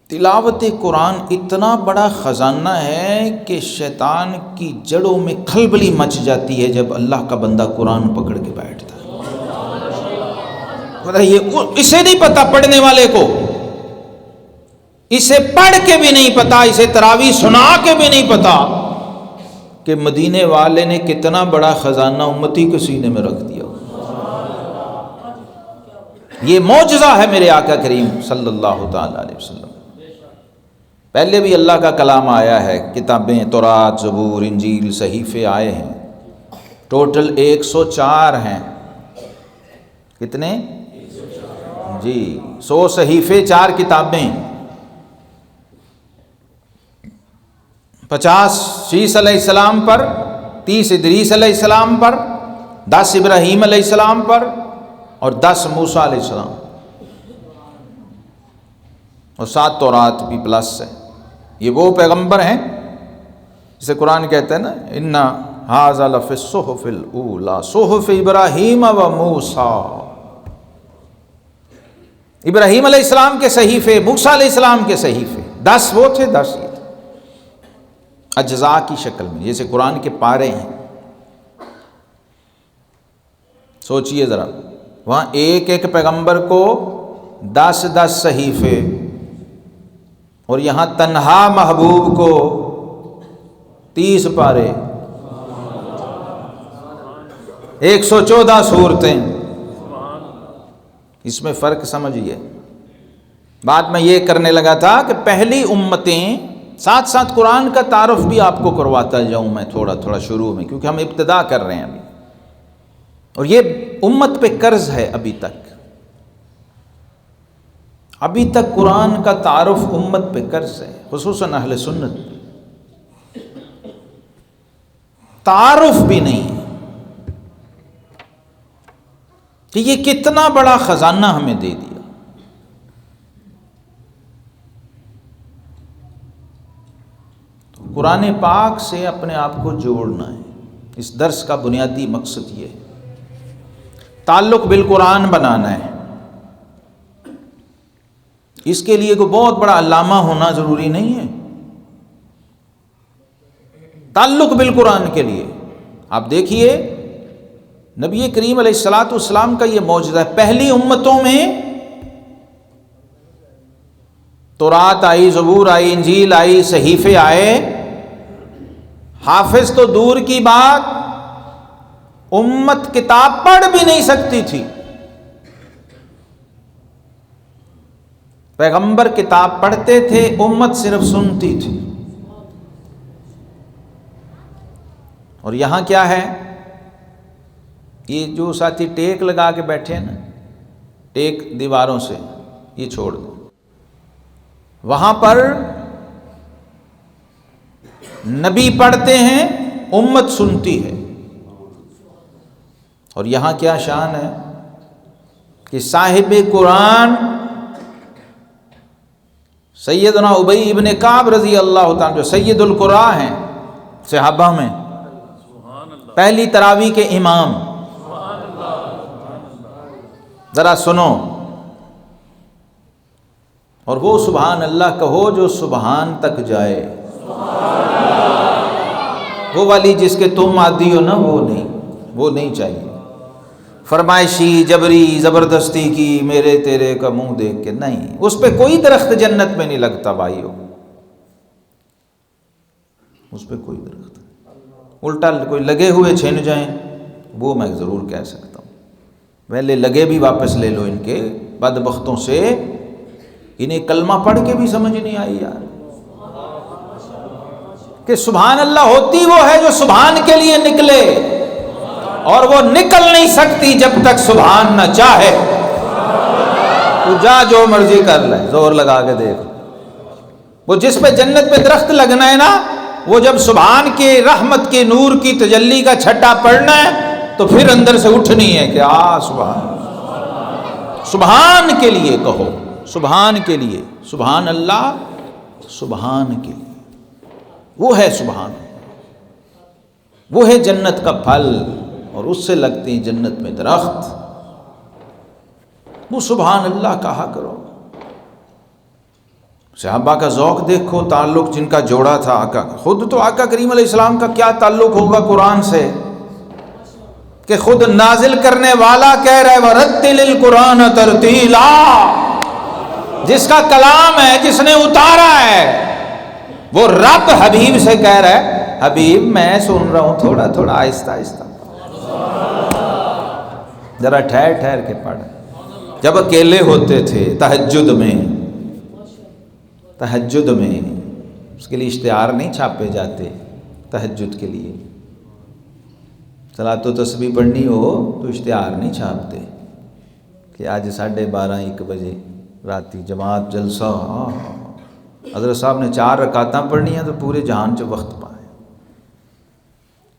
تلاوت قرآن اتنا بڑا خزانہ ہے کہ شیطان کی جڑوں میں کھلبلی مچ جاتی ہے جب اللہ کا بندہ قرآن پکڑ کے بیٹھتا ہے. یہ اسے نہیں پتا پڑھنے والے کو اسے پڑھ کے بھی نہیں پتا، اسے تراویح سنا کے بھی نہیں پتا کہ مدینے والے نے کتنا بڑا خزانہ امتی کے سینے میں رکھ دیا۔ یہ معجزہ ہے میرے آقا کریم صلی اللہ تعالی علیہ وسلم۔ پہلے بھی اللہ کا کلام آیا ہے، کتابیں تورات، زبور، انجیل، صحیفے آئے ہیں، ٹوٹل 104 ہیں۔ کتنے؟ جی 100 صحیفے، 4 کتابیں، 50 شیس علیہ السلام پر، 30 ادریس علیہ السلام پر، 10 ابراہیم علیہ السلام پر، اور 10 موسیٰ علیہ السلام، اور 7 تورات بھی پلس ہے۔ یہ وہ پیغمبر ہیں جسے قرآن کہتا ہے نا، اِنَّ هَذَا لَفِي الصُّحُفِ الْأُولَىٰ صُحُفِ ابراہیم و موسیٰ۔ ابراہیم علیہ السلام کے صحیفے، موسیٰ علیہ السلام کے صحیفے، 10 وہ تھے، 10 یہ تھے، اجزاء کی شکل میں، جیسے قرآن کے پارے ہیں۔ سوچئے ذرا، وہاں ایک ایک پیغمبر کو 10 صحیفے، اور یہاں تنہا محبوب کو 30 پارے، 114 سورتیں۔ اس میں فرق سمجھیے۔ بعد میں یہ کرنے لگا تھا کہ پہلی امتیں، ساتھ ساتھ قرآن کا تعارف بھی آپ کو کرواتا جاؤں میں تھوڑا تھوڑا شروع میں، کیونکہ ہم ابتدا کر رہے ہیں ابھی، اور یہ امت پہ قرض ہے ابھی تک قرآن کا تعارف امت پہ قرض ہے، خصوصاً اہل سنت پہ تعارف بھی نہیں ہے کہ یہ کتنا بڑا خزانہ ہمیں دے دیا۔ تو قرآن پاک سے اپنے آپ کو جوڑنا ہے، اس درس کا بنیادی مقصد یہ ہے، تعلق بالقرآن بنانا ہے۔ اس کے لیے کوئی بہت بڑا علامہ ہونا ضروری نہیں ہے، تعلق بالقرآن کے لیے آپ دیکھیے نبی کریم علیہ الصلوۃ والسلام کا یہ معجزہ ہے۔ پہلی امتوں میں تورات آئی، زبور آئی، انجیل آئی، صحیفے آئے، حافظ تو دور کی بات، امت کتاب پڑھ بھی نہیں سکتی تھی۔ پیغمبر کتاب پڑھتے تھے، امت صرف سنتی تھی۔ اور یہاں کیا ہے، یہ جو ساتھی ٹیک لگا کے بیٹھے ہیں نا، ٹیک دیواروں سے، یہ چھوڑ دو۔ وہاں پر نبی پڑھتے ہیں، امت سنتی ہے۔ اور یہاں کیا شان ہے کہ صاحب قرآن سیدنا ابی ابن کعب رضی اللہ تعالیٰ، جو سید القراء ہیں صحابہ میں، پہلی تراویح کے امام، ذرا سنو، اور وہ سبحان اللہ کہو جو سبحان تک جائے، وہ والی جس کے تم عادی ہو نا، وہ نہیں چاہیے، فرمائشی، جبری، زبردستی کی، میرے تیرے کا منہ دیکھ کے نہیں، اس پہ کوئی درخت جنت میں نہیں لگتا بھائیو، اس پہ کوئی درخت، الٹا کوئی لگے ہوئے چھن جائیں وہ میں ضرور کہہ سکتا ہوں، پہلے لگے بھی واپس لے لو ان کے بدبختوں سے، انہیں کلمہ پڑھ کے بھی سمجھ نہیں آئی یار، کہ سبحان اللہ ہوتی وہ ہے جو سبحان کے لیے نکلے، اور وہ نکل نہیں سکتی جب تک سبحان نہ چاہے۔ تو جا جو مرضی کر لے، زور لگا کے دیکھ، وہ جس پہ جنت پہ درخت لگنا ہے نا، وہ جب سبحان کے رحمت کے نور کی تجلی کا چھٹا پڑنا ہے تو پھر اندر سے اٹھنی ہے کہ سبحان کے لیے کہو، سبحان کے لیے، سبحان اللہ، سبحان کے لیے، وہ ہے سبحان، وہ ہے جنت کا پھل، اور اس سے لگتے ہیں جنت میں درخت، وہ سبحان اللہ کہا کرو۔ صحابہ کا ذوق دیکھو، تعلق جن کا جوڑا تھا آقا کا، خود تو آقا کریم علیہ السلام کا کیا تعلق ہوگا قرآن سے، کہ خود نازل کرنے والا کہہ رہا ہے وَرَتِّلِ الْقُرْآنَ تَرْتِيلًا، جس کا کلام ہے، جس نے اتارا ہے، وہ رب حبیب سے کہہ رہا ہے حبیب میں سن رہا ہوں، تھوڑا تھوڑا آہستہ آہستہ، ذرا ٹھہر ٹھہر کے پڑھ۔ جب اکیلے ہوتے تھے تہجد میں اس کے لیے اشتہار نہیں چھاپے جاتے، تہجد کے لیے صلاۃ و تسبیح پڑھنی ہو تو اشتہار نہیں چھاپتے کہ آج 12:30-1 بجے راتی جماعت جلسہ، حضرت صاحب نے 4 رکعتاں پڑھنی ہیں تو پورے جہان چ وقت پائے۔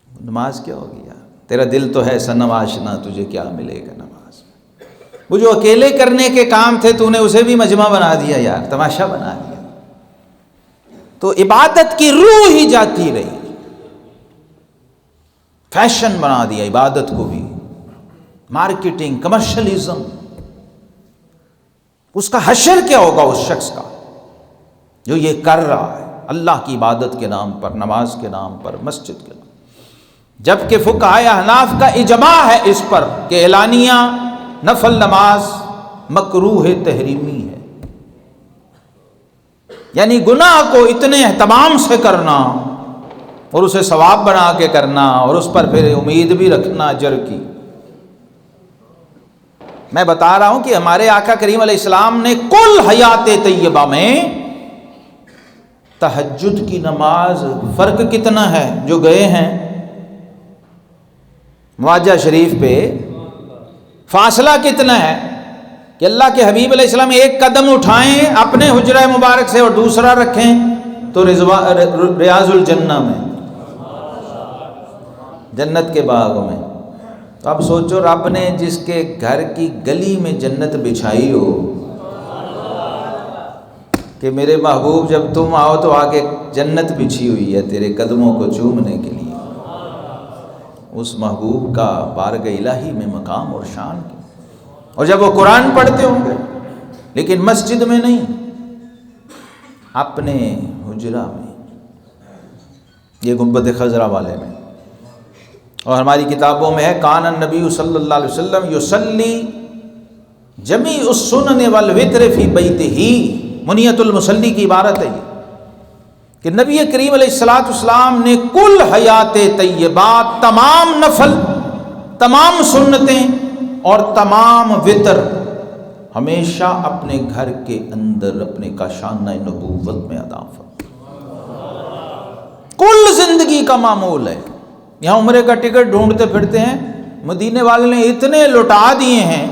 نماز کیا ہوگی یار؟ تیرا دل تو ہے صنم آشنا، تجھے کیا ملے گا نماز میں؟ وہ جو اکیلے کرنے کے کام تھے تو نے اسے بھی مجمع بنا دیا یار، تماشا بنا دیا۔ تو عبادت کی روح ہی جاتی رہی، فیشن بنا دیا عبادت کو بھی، مارکیٹنگ، کمرشلزم۔ اس کا حشر کیا ہوگا اس شخص کا جو یہ کر رہا ہے اللہ کی عبادت کے نام پر، نماز کے نام پر، مسجد کے نام، جبکہ فقہائے احناف کا اجماع ہے اس پر کہ اعلانیہ نفل نماز مکروہ تحریمی ہے، یعنی گناہ کو اتنے اہتمام سے کرنا اور اسے ثواب بنا کے کرنا اور اس پر پھر امید بھی رکھنا اجر کی۔ میں بتا رہا ہوں کہ ہمارے آقا کریم علیہ السلام نے کل حیات طیبہ میں تہجد کی نماز، فرق کتنا ہے جو گئے ہیں مواجہ شریف پہ، فاصلہ کتنا ہے کہ اللہ کے حبیب علیہ السلام ایک قدم اٹھائیں اپنے حجرہ مبارک سے اور دوسرا رکھیں تو ریاض الجنہ میں، جنت کے باغ میں۔ تو اب سوچو رب نے جس کے گھر کی گلی میں جنت بچھائی ہو کہ میرے محبوب جب تم آؤ تو آگے جنت بچھی ہوئی ہے تیرے قدموں کو چومنے کے لیے، اس محبوب کا بارگاہ الہی میں مقام اور شان کی۔ اور جب وہ قرآن پڑھتے ہوں گے لیکن مسجد میں نہیں، اپنے حجرہ میں، یہ گنبد خضرا والے میں۔ اور ہماری کتابوں میں ہے کان النبی صلی اللہ علیہ وسلم یصلی جمیع السنن والوتر فی بیتہ، منیت المصلی کی عبارت ہے یہ کہ نبی کریم علیہ السلام نے کل حیات طیبات، تمام نفل، تمام سنتیں اور تمام وتر ہمیشہ اپنے گھر کے اندر اپنے کاشانہ نبوت میں ادا فرمایا۔ کل زندگی کا معمول ہے۔ یہاں عمرے کا ٹکٹ ڈھونڈتے پھرتے ہیں، مدینے والے نے اتنے لوٹا دیے ہیں،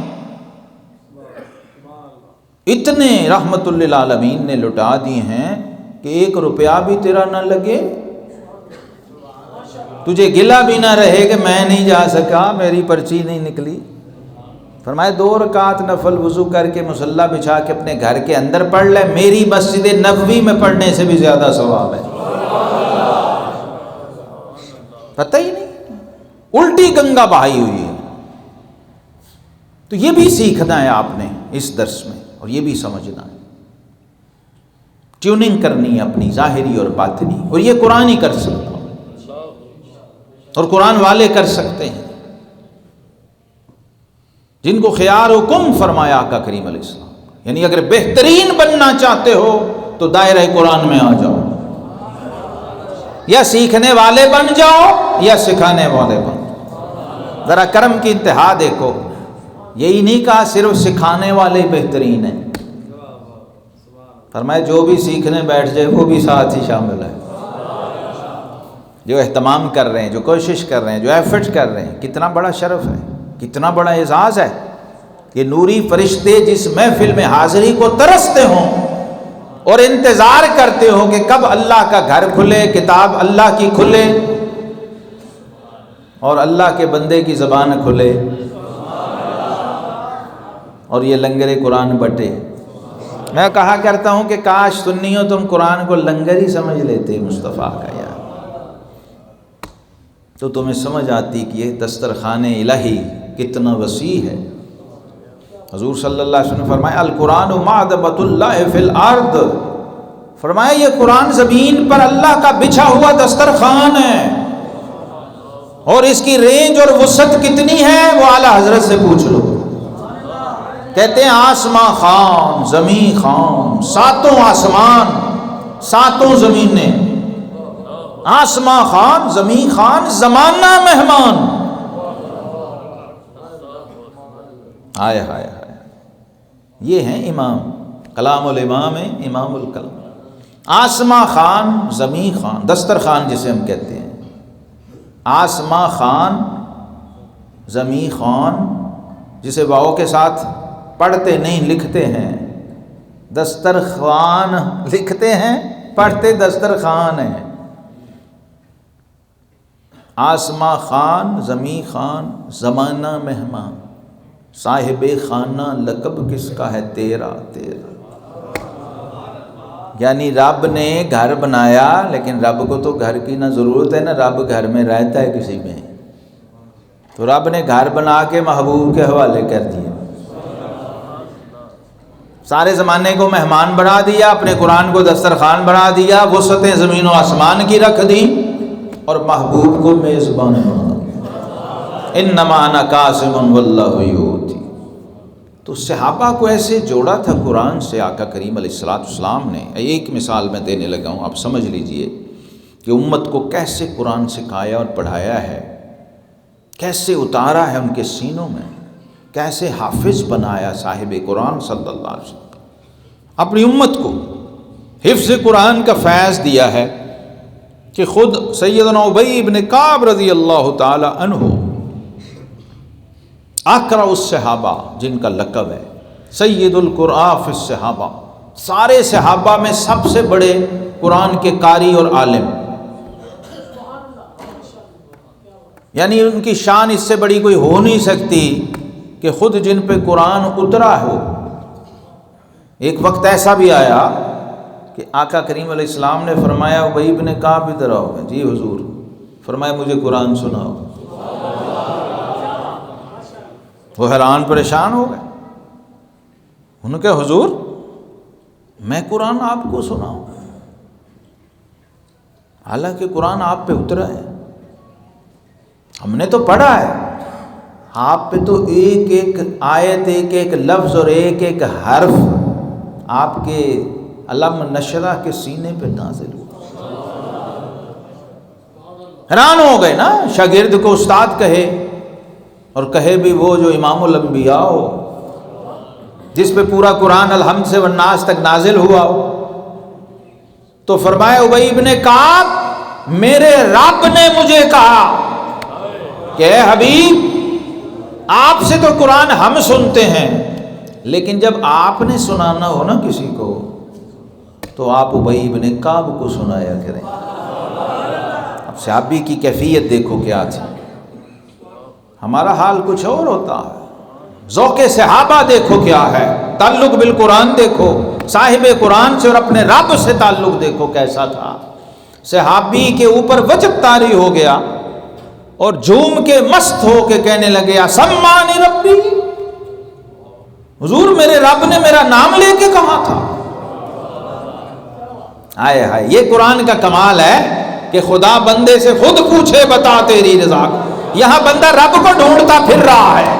اتنے رحمت للعالمین نے لوٹا دیے ہیں کہ 1 روپیہ بھی تیرا نہ لگے، تجھے گلہ بھی نہ رہے کہ میں نہیں جا سکا، میری پرچی نہیں نکلی۔ فرمایا 2 رکعت نفل وضو کر کے مصلی بچھا کے اپنے گھر کے اندر پڑھ لے، میری مسجد نبوی میں پڑھنے سے بھی زیادہ ثواب ہے۔ پتہ ہی نہیں، الٹی گنگا بہائی ہوئی ہے۔ تو یہ بھی سیکھنا ہے آپ نے اس درس میں، اور یہ بھی سمجھنا ہے، ٹیوننگ کرنی ہے اپنی ظاہری اور باطنی، اور یہ قرآن ہی کر سکتا اور قرآن والے کر سکتے ہیں جن کو خیار حکم فرمایا آقا کریم علیہ السلام، یعنی اگر بہترین بننا چاہتے ہو تو دائرہ قرآن میں آ جاؤ، یا سیکھنے والے بن جاؤ یا سکھانے والے بن جاؤ۔ ذرا کرم کی انتہا دیکھو، یہی نہیں کہا صرف سکھانے والے بہترین ہیں، فرمایا جو بھی سیکھنے بیٹھ جائے وہ بھی ساتھ ہی شامل ہے، جو اہتمام کر رہے ہیں، جو کوشش کر رہے ہیں، جو ایفرٹ کر رہے ہیں۔ کتنا بڑا شرف ہے، کتنا بڑا اعزاز ہے کہ نوری فرشتے جس محفل میں حاضری کو ترستے ہوں اور انتظار کرتے ہو کہ کب اللہ کا گھر کھلے، کتاب اللہ کی کھلے اور اللہ کے بندے کی زبان کھلے اور یہ لنگر قرآن بٹے۔ میں کہا کرتا ہوں کہ کاش سنیو تم قرآن کو لنگر ہی سمجھ لیتے مصطفیٰ کا یار، تو تمہیں سمجھ آتی کہ یہ دسترخوان الہی کتنا وسیع ہے۔ حضور صلی اللہ علیہ وسلم فرمایا القرآن معدبۃ اللہ فی الارض، فرمایا یہ قرآن زمین پر اللہ کا بچھا ہوا دسترخوان ہے، اور اس کی رینج اور وسعت کتنی ہے وہ اعلیٰ حضرت سے پوچھ لو۔ کہتے ہیں آسمان خان زمین خان، ساتوں آسمان ساتوں زمینیں، آسمان خان زمین خان زمانہ مہمان، ہائے ہائے ہائے، یہ ہیں امام، کلام الامام ہے، امام الکلام، آسمان خان زمین خان، دسترخوان جسے ہم کہتے ہیں، آسمان خان زمین خان، جسے واؤ کے ساتھ پڑھتے نہیں لکھتے ہیں، دسترخوان لکھتے ہیں پڑھتے دسترخوان ہیں، آسمان خان زمین خان زمانہ مہمان، صاحب خانہ لقب کس کا ہے تیرا تیرا، یعنی رب نے گھر بنایا لیکن رب کو تو گھر کی نہ ضرورت ہے نہ رب گھر میں رہتا ہے کسی میں، تو رب نے گھر بنا کے محبوب کے حوالے کر دیا، سارے زمانے کو مہمان بنا دیا، اپنے قرآن کو دسترخوان بنا دیا، وسعتیں زمین و آسمان کی رکھ دی اور محبوب کو میزبان بنا دیا، انما انا قاسم واللہ یؤتی۔ تو صحابہ کو ایسے جوڑا تھا قرآن سے آقا کریم علیہ السلام نے۔ ایک مثال میں دینے لگا ہوں، آپ سمجھ لیجئے کہ امت کو کیسے قرآن سکھایا اور پڑھایا ہے، کیسے اتارا ہے ان کے سینوں میں، کیسے حافظ بنایا صاحب قرآن صلی اللہ علیہ وسلم، اپنی امت کو حفظ قرآن کا فیض دیا ہے کہ خود سیدنا ابی ابن کعب رضی اللہ تعالی عنہ اقرأ الصحابہ، جن کا لقب ہے سید القرآن فی الصحابہ، سارے صحابہ میں سب سے بڑے قرآن کے قاری اور عالم، یعنی ان کی شان اس سے بڑی کوئی ہو نہیں سکتی کہ خود جن پہ قرآن اترا ہو۔ ایک وقت ایسا بھی آیا کہ آقا کریم علیہ السلام نے فرمایا ابی ابن کعب ادھر آؤ، جی حضور، فرمایا مجھے قرآن سناؤ، وہ حیران پریشان ہو گئے، انہوں نے کہا حضور میں قرآن آپ کو سناؤں، حالانکہ قرآن آپ پہ اترا ہے، ہم نے تو پڑھا ہے، آپ پہ تو ایک ایک آیت، ایک ایک لفظ اور ایک ایک حرف آپ کے علم نشرہ کے سینے پہ نازل ہوا۔ حیران ہو گئے نا، شاگرد کو استاد کہے اور کہے بھی وہ جو امام الانبیاء ہو، جس پہ پورا قرآن الحمد سے والناس تک نازل ہوا ہو، تو فرمایا ابی ابن کعب میرے رب نے مجھے کہا کہ اے حبیب آپ سے تو قرآن ہم سنتے ہیں، لیکن جب آپ نے سنانا ہو نا کسی کو تو آپ ابی ابن کعب کو سنایا کریں۔ اب صحابی کی کیفیت دیکھو کیا تھی، ہمارا حال کچھ اور ہوتا ہے، ذوق صحابہ دیکھو کیا ہے، تعلق بالقرآن دیکھو، صاحب قرآن سے اور اپنے رب سے تعلق دیکھو کیسا تھا۔ صحابی کے اوپر وجب طاری ہو گیا اور جھوم کے مست ہو کے کہنے لگے سمانی ربی، حضور میرے رب نے میرا نام لے کے کہا تھا۔ آئے ہائے، یہ قرآن کا کمال ہے کہ خدا بندے سے خود پوچھے بتا تیری رضا، یہاں بندہ رب کو ڈھونڈتا پھر رہا ہے،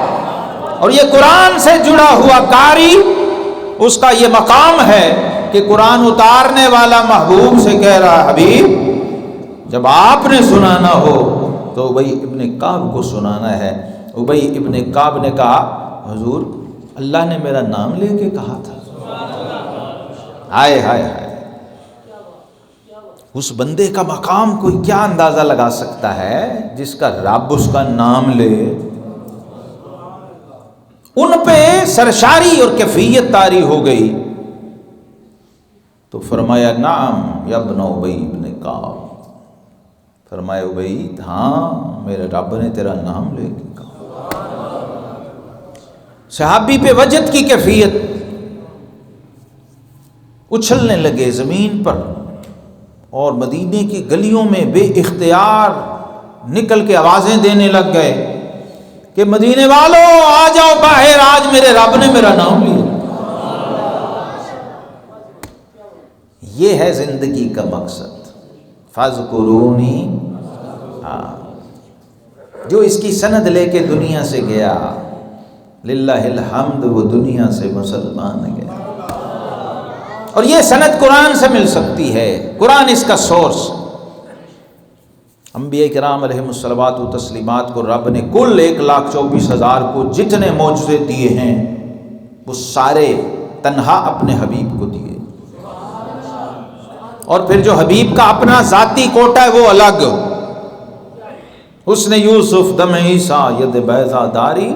اور یہ قرآن سے جڑا ہوا قاری اس کا یہ مقام ہے کہ قرآن اتارنے والا محبوب سے کہہ رہا حبیب جب آپ نے سنانا ہو تو ابی ابن کعب کو سنانا ہے۔ ابی ابن کعب نے کہا حضور اللہ نے میرا نام لے کے کہا تھا۔ ہائے ہائے ہائے، اس بندے کا مقام کوئی کیا اندازہ لگا سکتا ہے جس کا رب اس کا نام لے۔ ان پہ سرشاری اور کیفیت طاری ہو گئی تو فرمایا نعم یا ابن ابی ابن کعب، فرمایا ابی ہاں میرے رب نے تیرا نام لے کے کہا۔ صحابی پہ وجد کی کیفیت، اچھلنے لگے زمین پر اور مدینے کی گلیوں میں بے اختیار نکل کے آوازیں دینے لگ گئے کہ مدینے والوں آ جاؤ باہر، آج میرے رب نے میرا نام لیا۔ یہ ہے زندگی کا مقصد، فاذکرونی، جو اس کی سند لے کے دنیا سے گیا للہ الحمد وہ دنیا سے مسلمان گیا. اور یہ سند قرآن سے مل سکتی ہے، قرآن اس کا سورس. انبیاء کرام علیہم الصلوات و تسلیمات کو رب نے کل 1,24,000 کو جتنے معجزے دیے ہیں وہ سارے تنہا اپنے حبیب کو دیے. اور پھر جو حبیب کا اپنا ذاتی کوٹا ہے وہ الگ. حسن یوسف دم عیسیٰ ید بیضا داری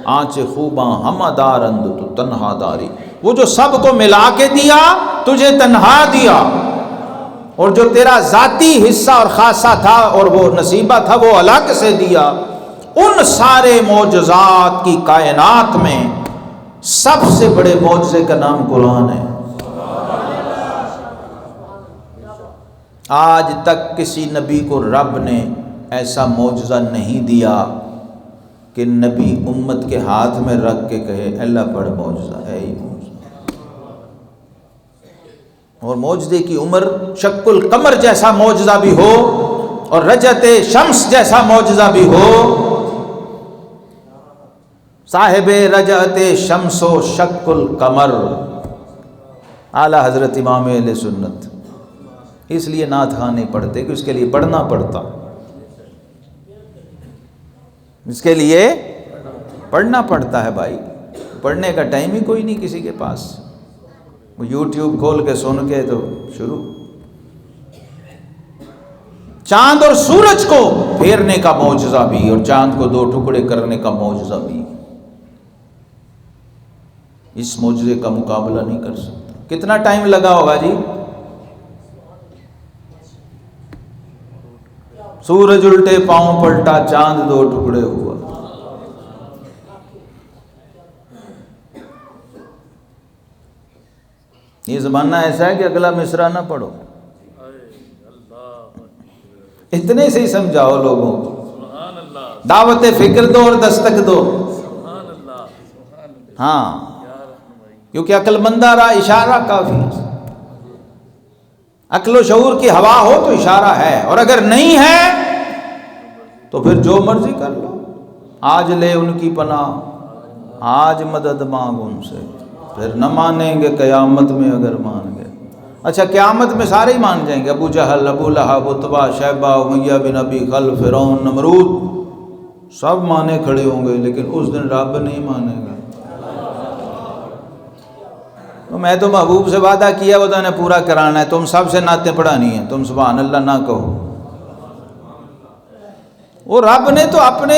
آنچ خوباں ہمہ دارند تو تنہا داری. وہ جو سب کو ملا کے دیا تجھے تنہا دیا، اور جو تیرا ذاتی حصہ اور خاصہ تھا اور وہ نصیبہ تھا وہ الگ سے دیا. ان سارے معجزات کی کائنات میں سب سے بڑے معجزے کا نام قرآن ہے. آج تک کسی نبی کو رب نے ایسا معجزہ نہیں دیا کہ نبی امت کے ہاتھ میں رکھ کے کہے اللہ پڑھ معجزہ ہے ہی معجزہ. اور معجزے کی عمر شق القمر جیسا معجزہ بھی ہو اور رجت شمس جیسا معجزہ بھی ہو. صاحب رجت شمس و شق القمر اعلیٰ حضرت امام اہل سنت. اس لیے نعت خواں نہیں پڑھتے کہ اس کے لیے پڑھنا پڑتا، اس کے لیے پڑھنا پڑتا ہے بھائی. پڑھنے کا ٹائم ہی کوئی نہیں کسی کے پاس. وہ یوٹیوب کھول کے سن کے تو شروع. چاند اور سورج کو پھیرنے کا معجزہ بھی اور چاند کو 2 ٹکڑے کرنے کا معجزہ بھی. اس معجزے کا مقابلہ نہیں کر سکتا. کتنا ٹائم لگا ہوگا جی؟ سورج الٹے پاؤں پلٹا چاند 2 ٹکڑے ہوا. یہ زمانہ ایسا ہے کہ اگلا مصرع نہ پڑھو، اتنے سے ہی سمجھاؤ لوگوں کو. دعوت فکر دو اور دستک دو. ہاں، کیونکہ عقل مندہ را اشارہ کافی ہے. عقل و شعور کی ہوا ہو تو اشارہ ہے، اور اگر نہیں ہے تو پھر جو مرضی کر لو. آج لے ان کی پناہ، آج مدد مانگ ان سے، پھر نہ مانیں گے قیامت میں اگر مان گئے. اچھا قیامت میں سارے ہی مان جائیں گے، ابو جہل، ابو لہب، عتبہ، شیبہ، امیہ بن ابی خلف، فرعون، نمرود، سب مانے کھڑے ہوں گے، لیکن اس دن رب نہیں مانے گا. تو میں تو محبوب سے وعدہ کیا وہ تو نے پورا کرانا ہے. تم سب سے نعتیں پڑھانی ہیں، تم سبحان اللہ نہ کہو. وہ رب نے تو اپنے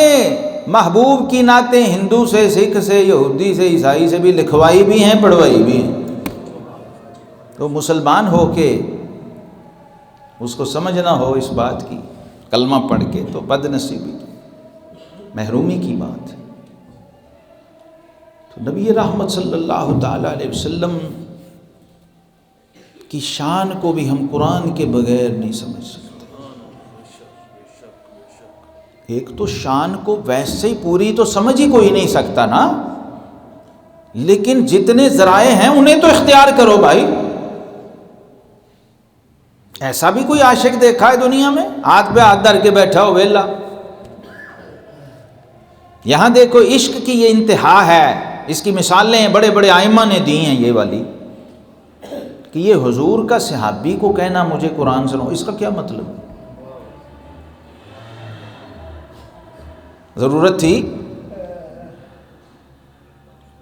محبوب کی نعتیں ہندو سے، سکھ سے، یہودی سے، عیسائی سے بھی لکھوائی بھی ہیں، پڑھوائی بھی ہیں. تو مسلمان ہو کے اس کو سمجھنا ہو اس بات کی، کلمہ پڑھ کے، تو بد نصیبی، محرومی کی بات ہے. تو نبی رحمت صلی اللہ تعالیٰ علیہ وسلم کی شان کو بھی ہم قرآن کے بغیر نہیں سمجھ سکتے. ایک تو شان کو ویسے ہی پوری تو سمجھ ہی کوئی نہیں سکتا نا، لیکن جتنے ذرائع ہیں انہیں تو اختیار کرو بھائی. ایسا بھی کوئی عاشق دیکھا ہے دنیا میں ہاتھ پہ ہاتھ دھر کے بیٹھا ہو ویلا؟ یہاں دیکھو عشق کی یہ انتہا ہے. اس کی مثالیں بڑے بڑے ائمہ نے دی ہیں یہ والی، کہ یہ حضور کا صحابی کو کہنا مجھے قرآن سنو، اس کا کیا مطلب ہے؟ ضرورت تھی؟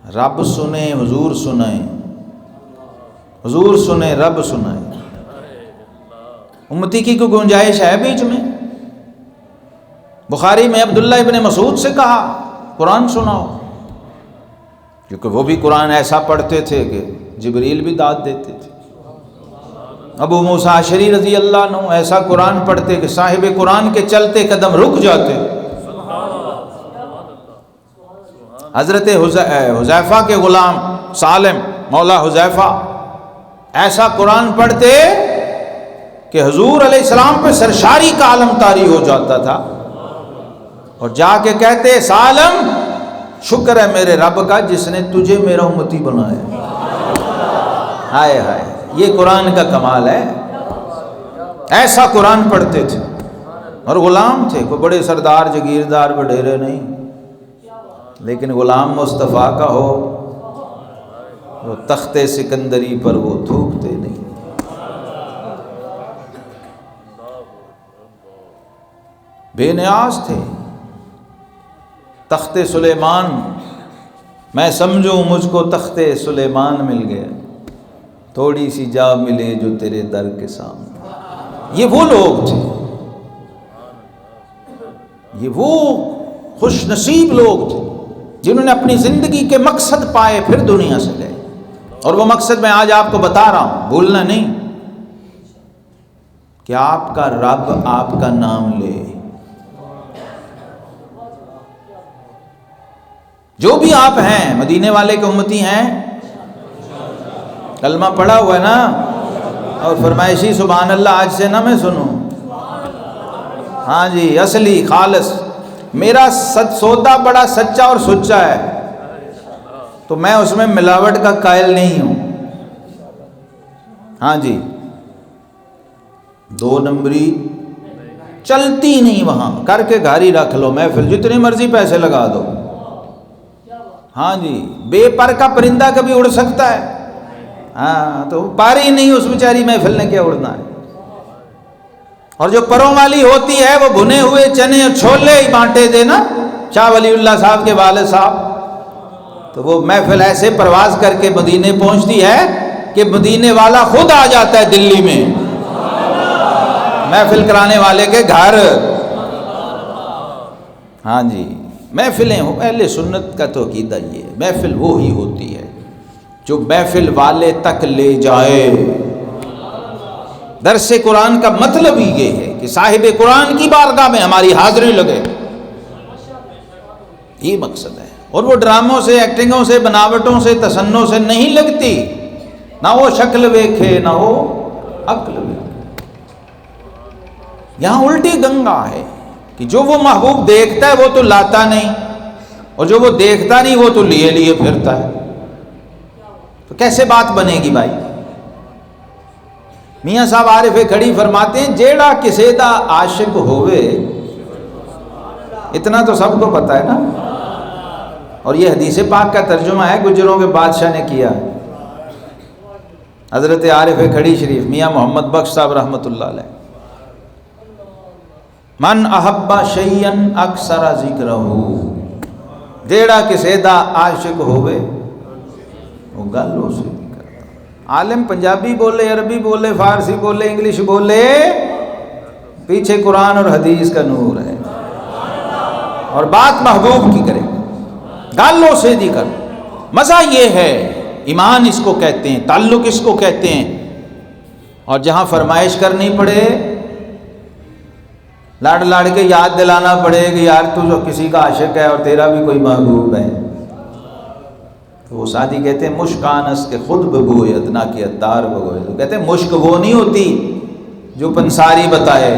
رب سنے حضور سنائیں، حضور سنے رب سنائیں. امتی کی کوئی گنجائش ہے بیچ میں؟ بخاری میں عبداللہ ابن مسعود سے کہا قرآن سناؤ، کیونکہ وہ بھی قرآن ایسا پڑھتے تھے کہ جبریل بھی داد دیتے تھے. ابو موسیٰ اشعری رضی اللہ عنہ ایسا قرآن پڑھتے کہ صاحب قرآن کے چلتے قدم رک جاتے. حضرت حذیفہ کے غلام سالم مولا حذیفہ ایسا قرآن پڑھتے کہ حضور علیہ السلام پہ سرشاری کا عالم طاری ہو جاتا تھا، اور جا کے کہتے سالم شکر ہے میرے رب کا جس نے تجھے میرا امتی بنایا. ہائے ہائے، یہ قرآن کا کمال ہے. ایسا قرآن پڑھتے تھے اور غلام تھے، کوئی بڑے سردار جگیردار وڈیرے نہیں. لیکن غلام مصطفیٰ کا ہو وہ تخت سکندری پر وہ تھوکتے نہیں۔ بے نیاز تھے۔ تخت سلیمان، میں سمجھوں مجھ کو تخت سلیمان مل گیا، تھوڑی سی جا ملے جو تیرے در کے سامنے۔ یہ وہ لوگ تھے، یہ وہ خوش نصیب لوگ تھے جنہوں نے اپنی زندگی کے مقصد پائے پھر دنیا سے گئے۔ اور وہ مقصد میں آج آپ کو بتا رہا ہوں، بھولنا نہیں، کہ آپ کا رب آپ کا نام لے۔ جو بھی آپ ہیں، مدینے والے کے امتی ہیں، کلمہ پڑھا ہوا ہے نا، اور فرمائشی سبحان اللہ آج سے نہ میں سنوں، ہاں جی، اصلی خالص، میرا سودا بڑا سچا اور سچا ہے، تو میں اس میں ملاوٹ کا قائل نہیں ہوں۔ ہاں جی، دو نمبری چلتی نہیں، وہاں کر کے گھر ہی رکھ لو محفل، جتنے مرضی پیسے لگا دو۔ ہاں جی، بے پر کا پرندہ کبھی اڑ سکتا ہے؟ ہاں، تو پاری نہیں اس بیچاری محفل نے کیا اڑنا ہے۔ اور جو پروں والی ہوتی ہے وہ بھنے ہوئے چنے اور چھولے ہی بانٹے دے نا، شاہ ولی اللہ صاحب کے والد صاحب، تو وہ محفل ایسے پرواز کر کے مدینے پہنچتی ہے کہ مدینے والا خود آ جاتا ہے دلی میں محفل کرانے والے کے گھر۔ ہاں جی، محفلیں ہو، اہل سنت کا تو عقیدہ یہ ہے، محفل وہی ہوتی ہے جو محفل والے تک لے جائے۔ درس قرآن کا مطلب ہی یہ ہے کہ صاحب قرآن کی بارگاہ میں ہماری حاضری لگے، یہ مقصد ہے۔ اور وہ ڈراموں سے، ایکٹنگوں سے، بناوٹوں سے، تصنع سے نہیں لگتی، نہ وہ شکل ویکھے نہ وہ عقل ویکھے۔ یہاں الٹی گنگا ہے کہ جو وہ محبوب دیکھتا ہے وہ تو لاتا نہیں، اور جو وہ دیکھتا نہیں وہ تو لیے لیے پھرتا ہے۔ تو کیسے بات بنے گی بھائی؟ میاں صاحب عارف کھڑی فرماتے ہیں، جیڑا کسے دا عاشق ہوئے، اتنا تو سب کو پتہ ہے نا، اور یہ حدیث پاک کا ترجمہ ہے، گجروں کے بادشاہ نے کیا، حضرت عارف کھڑی شریف میاں محمد بخش صاحب رحمۃ اللہ علیہ۔ من احب شیئا اکثر ذکرہ، جیڑا کسے دا عاشق ہوئے وہ گل ہو سی۔ عالم پنجابی بولے، عربی بولے، فارسی بولے، انگلش بولے، پیچھے قرآن اور حدیث کا نور ہے، اور بات محبوب کی کرے، گالوں سے دی کر۔ مزہ یہ ہے، ایمان اس کو کہتے ہیں، تعلق اس کو کہتے ہیں۔ اور جہاں فرمائش کرنی پڑے، لاڑ لاڑ کے یاد دلانا پڑے کہ یار تو جو کسی کا عاشق ہے اور تیرا بھی کوئی محبوب ہے، تو وہ ساتھی کہتے ہیں مشکانس کے خود ببویت نہ کہ اتار بگوئے۔ تو کہتے ہیں مشک وہ نہیں ہوتی جو پنساری بتائے،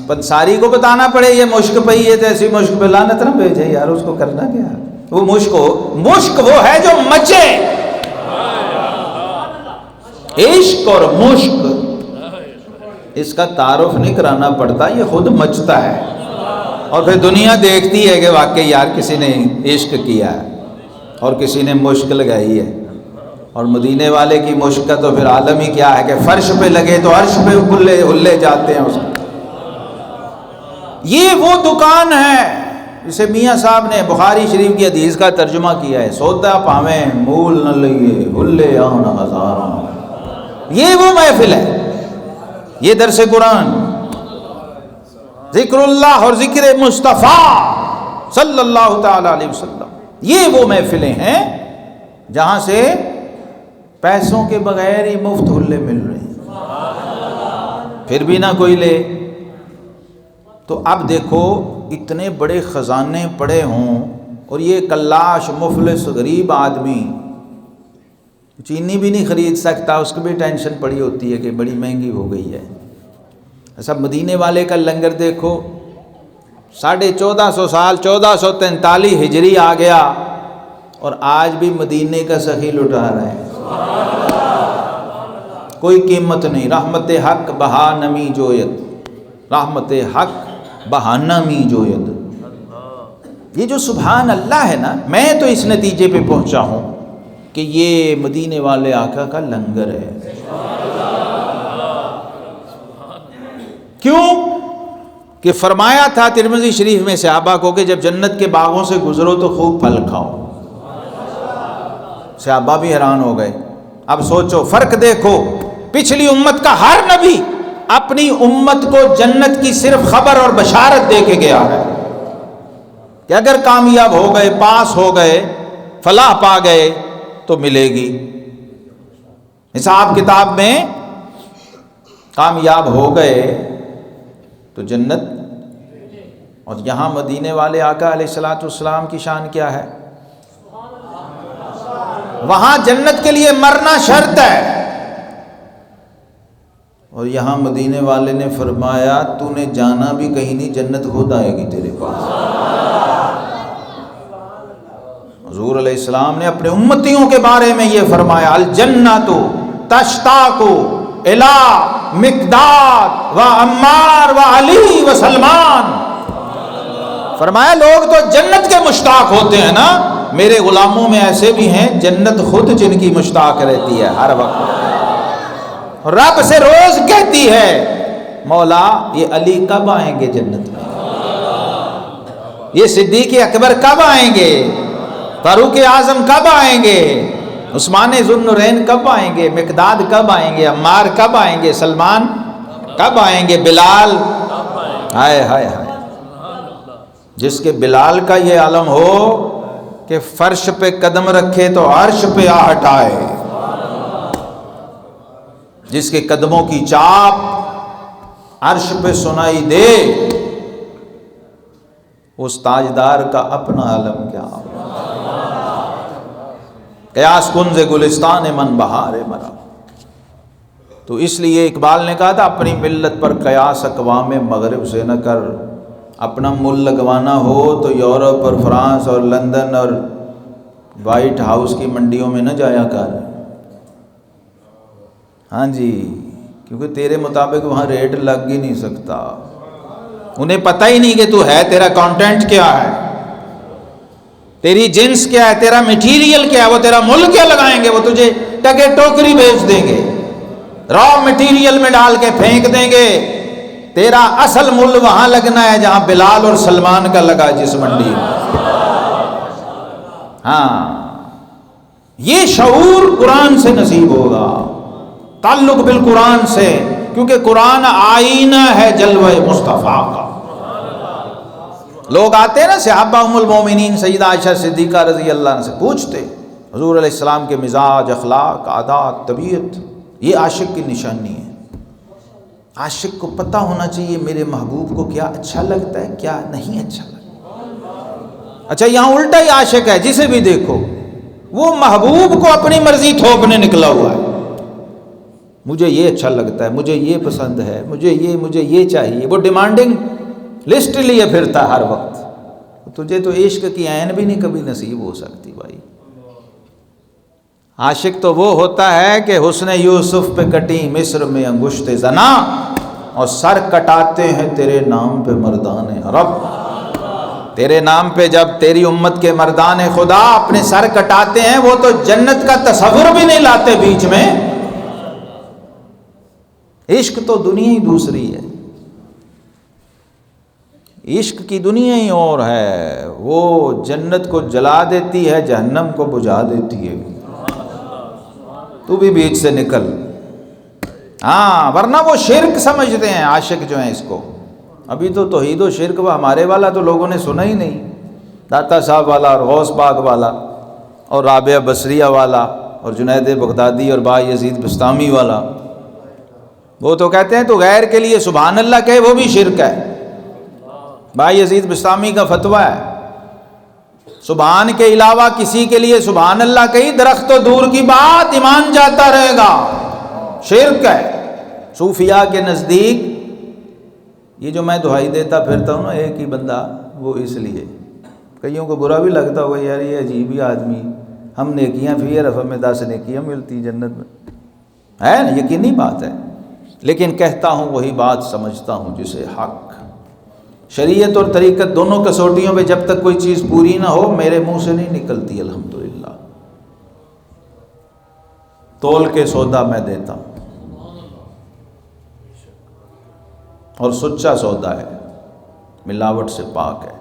پنساری کو بتانا پڑے یہ مشک پہ ہی ہے، تو ایسی مشک پہ لعنت نہ بھیجے یار، اس کو کرنا کیا؟ وہ مشک وہ ہے جو مچے۔ عشق اور مشک اس کا تعارف نہیں کرانا پڑتا، یہ خود مچتا ہے، اور پھر دنیا دیکھتی ہے کہ واقعی یار کسی نے عشق کیا ہے اور کسی نے مشک لگائی ہے۔ اور مدینے والے کی مشک کا تو پھر عالم ہی کیا ہے کہ فرش پہ لگے تو عرش پہ ہلے جاتے ہیں اس کو۔ یہ وہ دکان ہے جسے میاں صاحب نے بخاری شریف کی حدیث کا ترجمہ کیا ہے، سودا پاویں مول نہ لئیے ہلے آن ہزاراں۔ یہ وہ محفل ہے، یہ درس قرآن، ذکر اللہ اور ذکر مصطفیٰ صلی اللہ تعالی علیہ وسلم، یہ وہ محفلیں ہیں جہاں سے پیسوں کے بغیر ہی مفت ہلے مل رہے ہیں، پھر بھی نہ کوئی لے۔ تو اب دیکھو اتنے بڑے خزانے پڑے ہوں اور یہ کلاش مفلس غریب آدمی چینی بھی نہیں خرید سکتا، اس کو بھی ٹینشن پڑی ہوتی ہے کہ بڑی مہنگی ہو گئی ہے۔ ایسا مدینے والے کا لنگر دیکھو، 1450 سال 1443 ہجری آ گیا اور آج بھی مدینے کا سخی لٹا رہا ہے، کوئی قیمت نہیں۔ رحمت حق بہا نمی جویت، رحمت حق بہانہ می جو ید. یہ جو سبحان اللہ ہے نا، میں تو اس نتیجے پہ پہنچا ہوں کہ یہ مدینے والے آقا کا لنگر ہے. کیوں کہ فرمایا تھا ترمذی شریف میں صحابہ کو کہ جب جنت کے باغوں سے گزرو تو خوب پھل کھاؤ. صحابہ بھی حیران ہو گئے. اب سوچو، فرق دیکھو، پچھلی امت کا ہر نبی اپنی امت کو جنت کی صرف خبر اور بشارت دے کے گیا ہے کہ اگر کامیاب ہو گئے، پاس ہو گئے، فلاح پا گئے تو ملے گی. حساب کتاب میں کامیاب ہو گئے تو جنت. اور یہاں مدینے والے آقا علیہ الصلوۃ والسلام کی شان کیا ہے؟ وہاں جنت کے لیے مرنا شرط ہے، اور یہاں مدینے والے نے فرمایا تو نے جانا بھی کہیں نہیں، جنت خود آئے گی تیرے پاس. حضور علیہ السلام نے اپنے امتیوں کے بارے میں یہ فرمایا، الجنت تشتاق الی مقداد و عمار و علی و سلمان. فرمایا لوگ تو جنت کے مشتاق ہوتے ہیں نا، میرے غلاموں میں ایسے بھی ہیں جنت خود جن کی مشتاق رہتی ہے ہر وقت. رب سے روز کہتی ہے مولا یہ علی کب آئیں گے جنت میں، یہ صدیق اکبر کب آئیں گے، فاروق اعظم کب آئیں گے، عثمان ذو النورین کب آئیں گے، مقداد کب آئیں گے، عمار کب آئیں گے، سلمان کب آئیں گے، بلال. ہائے ہائے ہائے، جس کے بلال کا یہ عالم ہو کہ فرش پہ قدم رکھے تو عرش پہ آہٹ آئے، جس کے قدموں کی چاپ عرش پہ سنائی دے، اس تاجدار کا اپنا عالم کیا. قیاس کنز گلستان من بہار مرا. تو اس لیے اقبال نے کہا تھا اپنی ملت پر قیاس اقوام مغرب سے نہ کر. اپنا مل لگوانا ہو تو یورپ اور فرانس اور لندن اور وائٹ ہاؤس کی منڈیوں میں نہ جایا کر. ہاں جی، کیونکہ تیرے مطابق وہاں ریٹ لگ ہی نہیں سکتا. انہیں پتہ ہی نہیں کہ تو ہے، تیرا کانٹینٹ کیا ہے، تیری جنس کیا ہے، تیرا میٹیریل کیا ہے. وہ تیرا مل کیا لگائیں گے، وہ تجھے ٹکے ٹوکری بیچ دیں گے، را میٹیریل میں ڈال کے پھینک دیں گے. تیرا اصل مل وہاں لگنا ہے جہاں بلال اور سلمان کا لگا، جس منڈی میں. ہاں، یہ شعور قرآن سے نصیب ہوگا، تعلق بالقرآن سے، کیونکہ قرآن آئینہ ہے جلوہ مصطفیٰ کا. لوگ آتے ہیں نا صحابہ ام المومنین سیدہ عائشہ صدیقہ رضی اللہ عنہ سے پوچھتے حضور علیہ السلام کے مزاج، اخلاق، عادات، طبیعت. یہ عاشق کی نشانی ہے. عاشق کو پتہ ہونا چاہیے میرے محبوب کو کیا اچھا لگتا ہے، کیا نہیں اچھا لگتا. اچھا یہاں الٹا ہی عاشق ہے، جسے بھی دیکھو وہ محبوب کو اپنی مرضی تھوپنے نکلا ہوا ہے. مجھے یہ اچھا لگتا ہے، مجھے یہ پسند ہے، مجھے یہ چاہیے. وہ ڈیمانڈنگ لسٹ لیے پھرتا ہر وقت. تجھے تو عشق کی عین بھی نہیں کبھی نصیب ہو سکتی بھائی. عاشق تو وہ ہوتا ہے کہ حسن یوسف پہ کٹی مصر میں انگشت زنا، اور سر کٹاتے ہیں تیرے نام پہ مردان عرب. تیرے نام پہ جب تیری امت کے مردان خدا اپنے سر کٹاتے ہیں، وہ تو جنت کا تصور بھی نہیں لاتے بیچ میں. عشق تو دنیا ہی دوسری ہے، عشق کی دنیا ہی اور ہے. وہ جنت کو جلا دیتی ہے، جہنم کو بجھا دیتی ہے. تو بھی بیچ سے نکل. ہاں، ورنہ وہ شرک سمجھتے ہیں عاشق جو ہیں اس کو. ابھی تو توحید و شرک وہ ہمارے والا تو لوگوں نے سنا ہی نہیں. داتا صاحب والا اور غوث پاک والا اور رابعہ بصریہ والا اور جنید بغدادی اور با یزید بستامی والا، وہ تو کہتے ہیں تو غیر کے لیے سبحان اللہ کہے وہ بھی شرک ہے. با یزید بستامی کا فتویٰ ہے سبحان کے علاوہ کسی کے لیے سبحان اللہ کہی، درخت تو دور کی بات ایمان جاتا رہے گا، شرک ہے. صوفیاء کے نزدیک یہ جو میں دہائی دیتا پھرتا ہوں نا ایک ہی بندہ، وہ اس لیے کئیوں کو برا بھی لگتا ہوگا یار یہ عجیب ہی آدمی، ہم نیکیاں پھر ہمیں 10 نیکیاں ملتی جنت میں، ہے نا، یقینی بات ہے. لیکن کہتا ہوں وہی بات، سمجھتا ہوں جسے حق. شریعت اور طریقت دونوں کسوٹیوں پہ جب تک کوئی چیز پوری نہ ہو میرے منہ سے نہیں نکلتی الحمدللہ۔ تول کے سودا میں دیتا ہوں اور سچا سودا ہے، ملاوٹ سے پاک ہے۔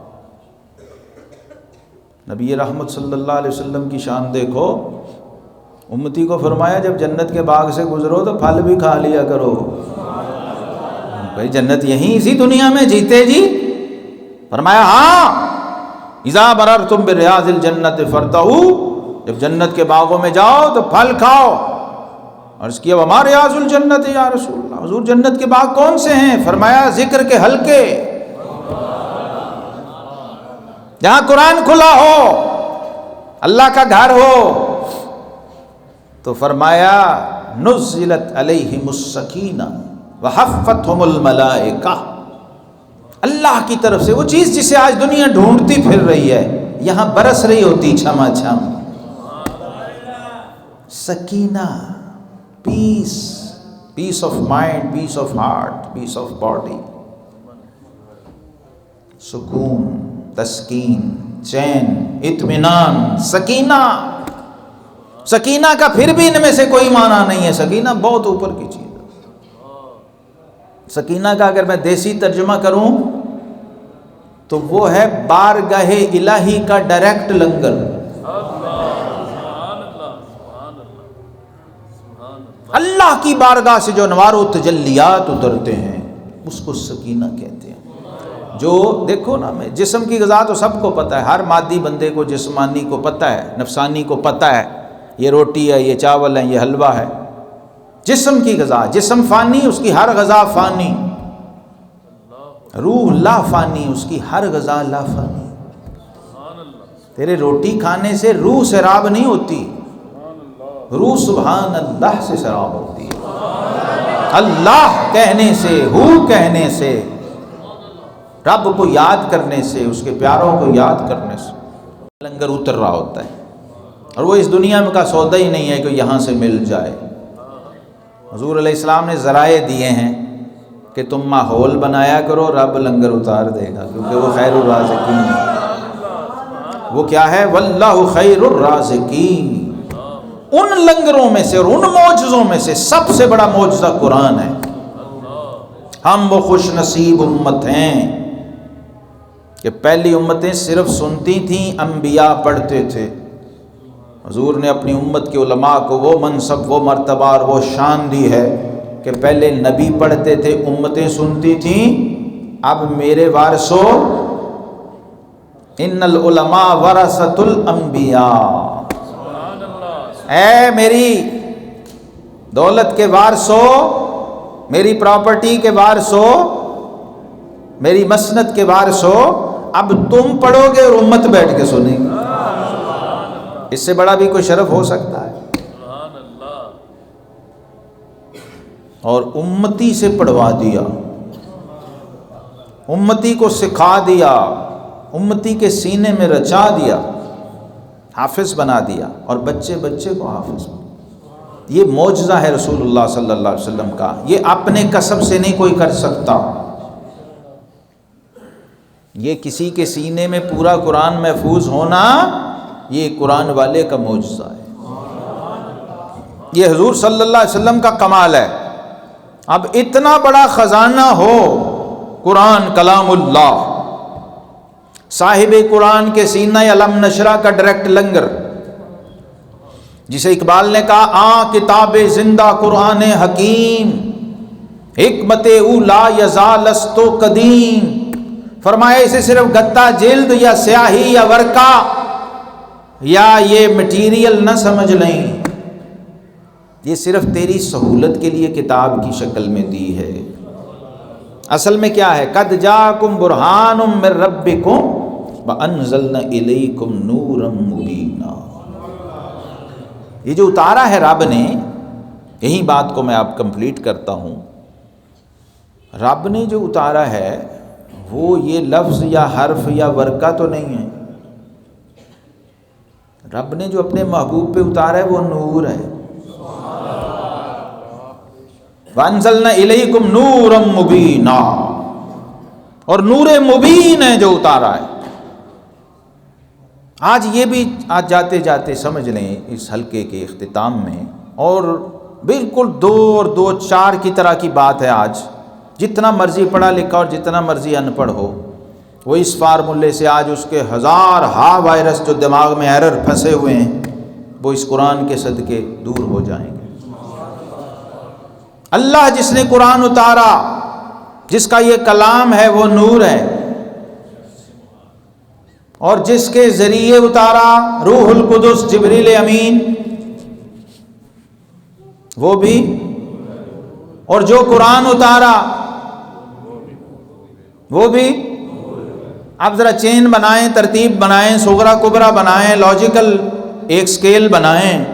نبی رحمت صلی اللہ علیہ وسلم کی شان دیکھو، امتی کو فرمایا جب جنت کے باغ سے گزرو تو پھل بھی کھا لیا کرو۔ بھائی جنت یہیں اسی دنیا میں جیتے جی؟ فرمایا ہاں، اذا مررتم بریاض الجنت فرتعوا، جب جنت کے باغوں میں جاؤ تو پھل کھاؤ۔ عرض کیا وما ریاض الجنت یا رسول اللہ، حضور جنت کے باغ کون سے ہیں؟ فرمایا ذکر کے حلقے، جہاں قرآن کھلا ہو، اللہ کا گھر ہو۔ تو فرمایا نزلت علیہم السکینہ وحفتہم الملائکہ، اللہ کی طرف سے وہ چیز جسے آج دنیا ڈھونڈتی پھر رہی ہے یہاں برس رہی ہوتی چھما چھم۔ سکینہ، peace, peace of mind, peace of heart, peace of body, سکون، تسکین، چین، اطمینان، سکینہ۔ سکینہ کا پھر بھی ان میں سے کوئی معنی نہیں ہے، سکینہ بہت اوپر کی چیز ہے۔ سکینہ کا اگر میں دیسی ترجمہ کروں تو وہ ہے بارگاہ الہی کا ڈائریکٹ لنگر۔ اللہ کی بارگاہ سے جو انوار و تجلیات اترتے ہیں اس کو سکینہ کہتے ہیں۔ جو دیکھو نا، میں جسم کی غذا تو سب کو پتہ ہے، ہر مادی بندے کو، جسمانی کو پتہ ہے، نفسانی کو پتہ ہے، یہ روٹی ہے، یہ چاول ہے، یہ حلوہ ہے۔ جسم کی غذا، جسم فانی، اس کی ہر غذا فانی۔ روح لا فانی، اس کی ہر غذا لا فانی۔ تیرے روٹی کھانے سے روح سیراب نہیں ہوتی، روح سبحان اللہ سے سیراب ہوتی ہے۔ اللہ کہنے سے، ہو کہنے سے، رب کو یاد کرنے سے، اس کے پیاروں کو یاد کرنے سے لنگر اتر رہا ہوتا ہے۔ اور وہ اس دنیا میں کا سودا ہی نہیں ہے کہ یہاں سے مل جائے۔ حضور علیہ السلام نے ذرائع دیے ہیں کہ تم ماحول بنایا کرو، رب لنگر اتار دے گا، کیونکہ وہ خیر الرازقین ہے۔ وہ کیا ہے؟ واللہ خیر الرازقین۔ ان لنگروں میں سے اور ان معجزوں میں سے سب سے بڑا معجزہ قرآن ہے۔ ہم وہ خوش نصیب امت ہیں کہ پہلی امتیں صرف سنتی تھیں، انبیاء پڑھتے تھے۔ حضور نے اپنی امت کے علماء کو وہ منصب، وہ مرتبہ اور وہ شان دی ہے کہ پہلے نبی پڑھتے تھے، امتیں سنتی تھیں۔ اب میرے وارثو، ان العلماء ورثۃ الانبیاء، اے میری دولت کے وارثو، میری پراپرٹی کے وارثو، میری مسند کے وارثو، اب تم پڑھو گے اور امت بیٹھ کے سنیں گے۔ اس سے بڑا بھی کوئی شرف ہو سکتا ہے؟ اور امتی سے پڑھوا دیا، امتی کو سکھا دیا، امتی کے سینے میں رچا دیا، حافظ بنا دیا، اور بچے بچے کو حافظ بنا۔ یہ معجزہ ہے رسول اللہ صلی اللہ علیہ وسلم کا، یہ اپنے کسب سے نہیں کوئی کر سکتا۔ یہ کسی کے سینے میں پورا قرآن محفوظ ہونا، یہ قرآن والے کا معجزہ ہے، یہ حضور صلی اللہ علیہ وسلم کا کمال ہے۔ اب اتنا بڑا خزانہ ہو قرآن کلام اللہ، صاحب قرآن کے سینہ علم نشرہ کا ڈائریکٹ لنگر، جسے اقبال نے کہا کتاب زندہ قرآن حکیم، حکمت او لا یزال است و قدیم۔ فرمایا اسے صرف گتا جلد یا سیاہی یا ورقہ یا یہ مٹیریل نہ سمجھ لیں، یہ صرف تیری سہولت کے لیے کتاب کی شکل میں دی ہے۔ اصل میں کیا ہے؟ قد جاءکم برہان من ربکم وانزلنا الیکم نورا مبینا۔ یہ جو اتارا ہے رب نے، یہی بات کو میں آپ کمپلیٹ کرتا ہوں، رب نے جو اتارا ہے وہ یہ لفظ یا حرف یا ورقہ تو نہیں ہے، رب نے جو اپنے محبوب پہ اتارا ہے وہ نور ہے۔ وَأَنزَلْنَا إِلَيْكُمْ نُورًا مُبِينًا، اور نور مبین ہے جو اتارا ہے۔ آج یہ بھی آج جاتے جاتے سمجھ لیں اس حلقے کے اختتام میں، اور بالکل 2 اور 2 4 کی طرح کی بات ہے۔ آج جتنا مرضی پڑھا لکھا اور جتنا مرضی ان پڑھ ہو، وہ اس فارمولے سے آج اس کے ہزار وائرس جو دماغ میں ایرر پھنسے ہوئے ہیں، وہ اس قرآن کے صدقے دور ہو جائیں گے۔ اللہ جس نے قرآن اتارا، جس کا یہ کلام ہے، وہ نور ہے، اور جس کے ذریعے اتارا روح القدس جبریل امین، وہ بھی، اور جو قرآن اتارا وہ بھی۔ آپ ذرا چین بنائیں، ترتیب بنائیں، صغرا کبرا بنائیں، لاجیکل ایک سکیل بنائیں۔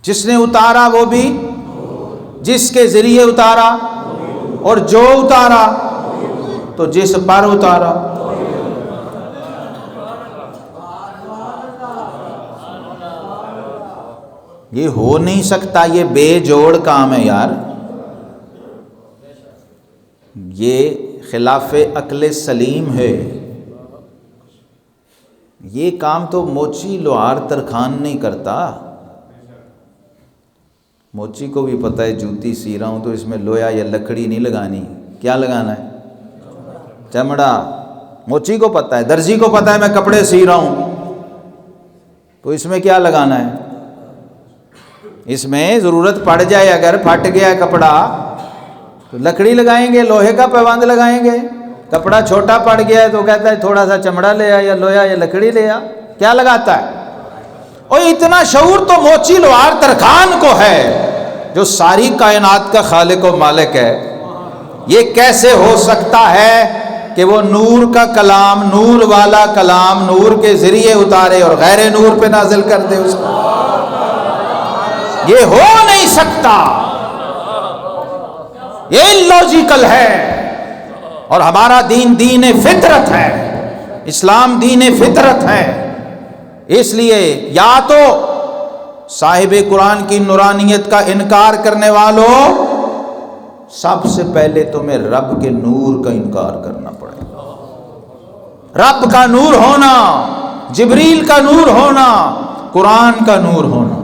جس نے اتارا وہ بھی، جس کے ذریعے اتارا، اور جو اتارا تو جس پر اتارا۔ یہ ہو نہیں سکتا، یہ بے جوڑ کام ہے یار، یہ خلاف عقل سلیم ہے۔ یہ کام تو موچی لوہار ترخان نہیں کرتا۔ موچی کو بھی پتہ ہے جوتی سی رہا ہوں تو اس میں لویا یا لکڑی نہیں لگانی، کیا لگانا ہے؟ چمڑا۔ موچی کو پتہ ہے، درزی کو پتہ ہے میں کپڑے سی رہا ہوں تو اس میں کیا لگانا ہے؟ اس میں ضرورت پڑ جائے، اگر پھٹ گیا کپڑا تو لکڑی لگائیں گے، لوہے کا پیوند لگائیں گے۔ کپڑا چھوٹا پڑ گیا ہے تو کہتا ہے تھوڑا سا چمڑا لے آ، یا لویا یا لکڑی لے آ، کیا لگاتا ہے؟ اور اتنا شعور تو موچی لوہار ترخان کو ہے جو ساری کائنات کا خالق و مالک ہے۔ یہ کیسے ہو سکتا ہے کہ وہ نور کا کلام، نور والا کلام نور کے ذریعے اتارے اور غیر نور پہ نازل کر دے اس کو؟ یہ ہو نہیں سکتا، یہ لاجیکل ہے۔ اور ہمارا دین دین فطرت ہے، اسلام دین فطرت ہے۔ اس لیے یا تو صاحب قرآن کی نورانیت کا انکار کرنے والوں، سب سے پہلے تمہیں رب کے نور کا انکار کرنا پڑے گا۔ رب کا نور ہونا، جبریل کا نور ہونا، قرآن کا نور ہونا۔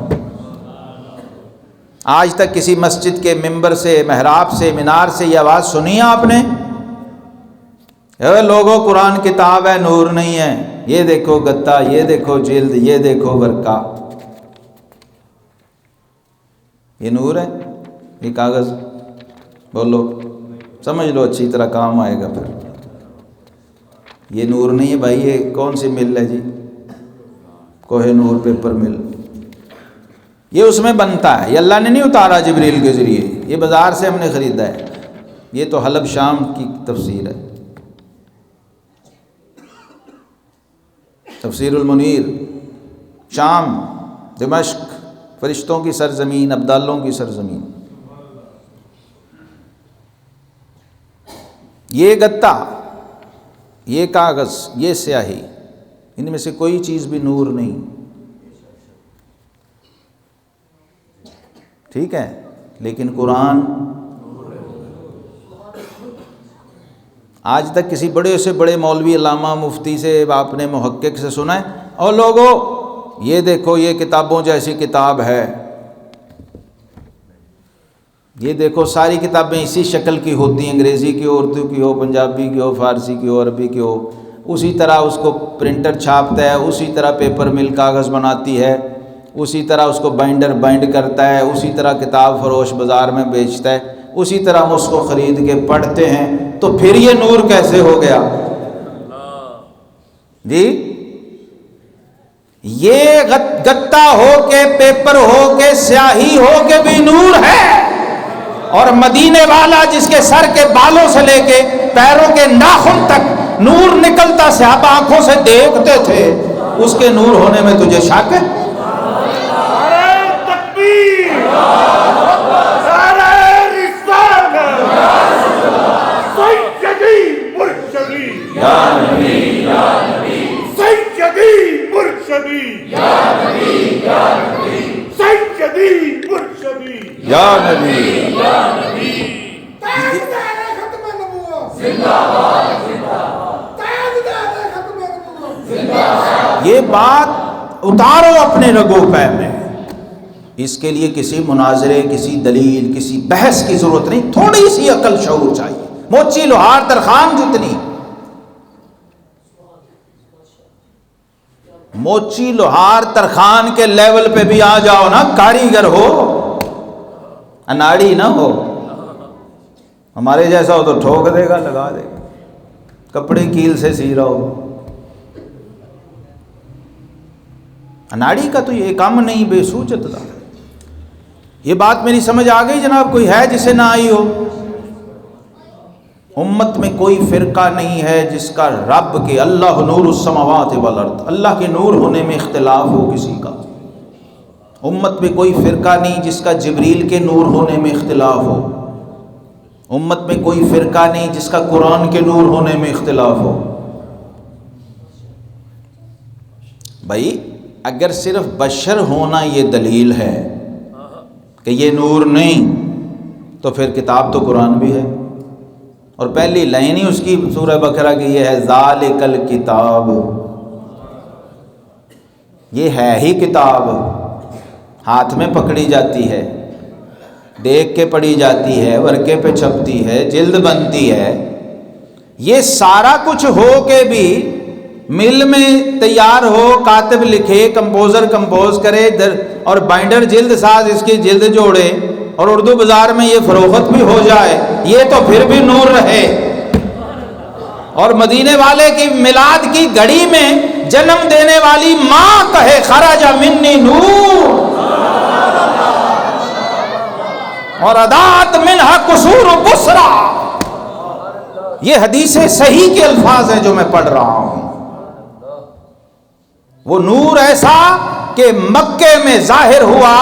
آج تک کسی مسجد کے ممبر سے، محراب سے، مینار سے یہ آواز سنی ہے آپ نے؟ اے لوگوں، قرآن کتاب ہے، نور نہیں ہے، یہ دیکھو گتا، یہ دیکھو جلد، یہ دیکھو ورقہ، یہ نور ہے؟ یہ کاغذ؟ بولو، سمجھ لو، اچھی طرح کام آئے گا پھر۔ یہ نور نہیں ہے بھائی، یہ کون سی مل ہے جی؟ کوہ نور پیپر مل، یہ اس میں بنتا ہے، یہ اللہ نے نہیں اتارا جبریل کے ذریعے، یہ بازار سے ہم نے خریدا ہے۔ یہ تو حلب شام کی تفسیر ہے، تفسیر المنیر، شام، دمشق، فرشتوں کی سرزمین، ابدالوں کی سرزمین۔ یہ گتا، یہ کاغذ، یہ سیاہی، ان میں سے کوئی چیز بھی نور نہیں، ٹھیک ہے؟ لیکن قرآن، آج تک کسی بڑے سے بڑے مولوی، علامہ، مفتی سے، آپ نے محقق سے سنا ہے اور لوگوں یہ دیکھو یہ کتابوں جیسی کتاب ہے، یہ دیکھو ساری کتابیں اسی شکل کی ہوتی ہیں، انگریزی کی ہو، اردو کی ہو، پنجابی کی ہو، فارسی کی ہو، عربی کی ہو، اسی طرح اس کو پرنٹر چھاپتا ہے، اسی طرح پیپر مل کاغذ بناتی ہے، اسی طرح اس کو بائنڈر بائنڈ کرتا ہے، اسی طرح کتاب فروش بازار میں بیچتا ہے، اسی طرح ہم اس کو خرید کے پڑھتے ہیں، تو پھر یہ نور کیسے ہو گیا جی؟ یہ گتا ہو کے، پیپر ہو کے، سیاہی ہو کے بھی نور ہے۔ اور مدینے والا جس کے سر کے بالوں سے لے کے پیروں کے ناخن تک نور نکلتا، صحابہ آنکھوں سے دیکھتے تھے، اس کے نور ہونے میں تجھے شک ہے؟ یہ بات اتارو اپنے رگو پے میں. اس کے لیے کسی مناظرے، کسی دلیل، کسی بحث کی ضرورت نہیں، تھوڑی سی عقل شعور چاہیے، موچی لوہار ترخان جتنی. موچی لوہار ترخان کے لیول پہ بھی آ جاؤ نا، کاریگر ہو، اناڑی نہ ہو. ہمارے جیسا ہو تو ٹھوک دے گا، لگا دے گا، کپڑے کیل سے سی رہا ہو. اناڑی کا تو یہ کام نہیں، بے سوچت دا. یہ بات میری سمجھ آ گئی جناب؟ کوئی ہے جسے نہ آئی ہو؟ امت میں کوئی فرقہ نہیں ہے جس کا رب کے اللہ نور السماوات والارض، اللہ کے نور ہونے میں اختلاف ہو کسی کا. امت میں کوئی فرقہ نہیں جس کا جبریل کے نور ہونے میں اختلاف ہو. امت میں کوئی فرقہ نہیں جس کا قرآن کے نور ہونے میں اختلاف ہو. بھائی اگر صرف بشر ہونا یہ دلیل ہے کہ یہ نور نہیں، تو پھر کتاب تو قرآن بھی ہے. اور پہلی لائن ہی اس کی سورہ بقرہ کی یہ ہے، ذالک الکتاب، یہ ہے ہی کتاب، ہاتھ میں پکڑی جاتی ہے، دیکھ کے پڑھی جاتی ہے، ورقے پہ چھپتی ہے، جلد بنتی ہے. یہ سارا کچھ ہو کے بھی مل میں تیار ہو، کاتب لکھے، کمپوزر کمپوز کرے، اور بائنڈر جلد ساز اس کی جلد جوڑے، اور اردو بازار میں یہ فروخت بھی ہو جائے، یہ تو پھر بھی نور رہے. اور مدینے والے کی میلاد کی گھڑی میں جنم دینے والی ماں کہے خرج منی نور، اور ادات منہا قصور بصرا. یہ حدیث صحیح کے الفاظ ہیں جو میں پڑھ رہا ہوں. وہ نور ایسا کہ مکے میں ظاہر ہوا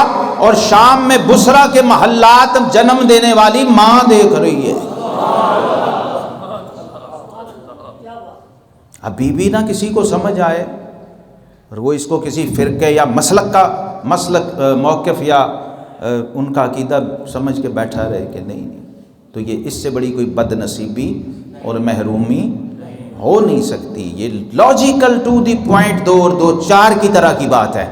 اور شام میں بصرہ کے محلات جنم دینے والی ماں دیکھ رہی ہے. ابھی بھی نہ کسی کو سمجھ آئے اور وہ اس کو کسی فرقے یا مسلک موقف یا ان کا عقیدہ سمجھ کے بیٹھا رہے کہ نہیں، تو یہ اس سے بڑی کوئی بد نصیبی اور محرومی ہو نہیں سکتی. یہ لاجیکل ٹو دی پوائنٹ، دو اور دو چار کی طرح کی بات ہے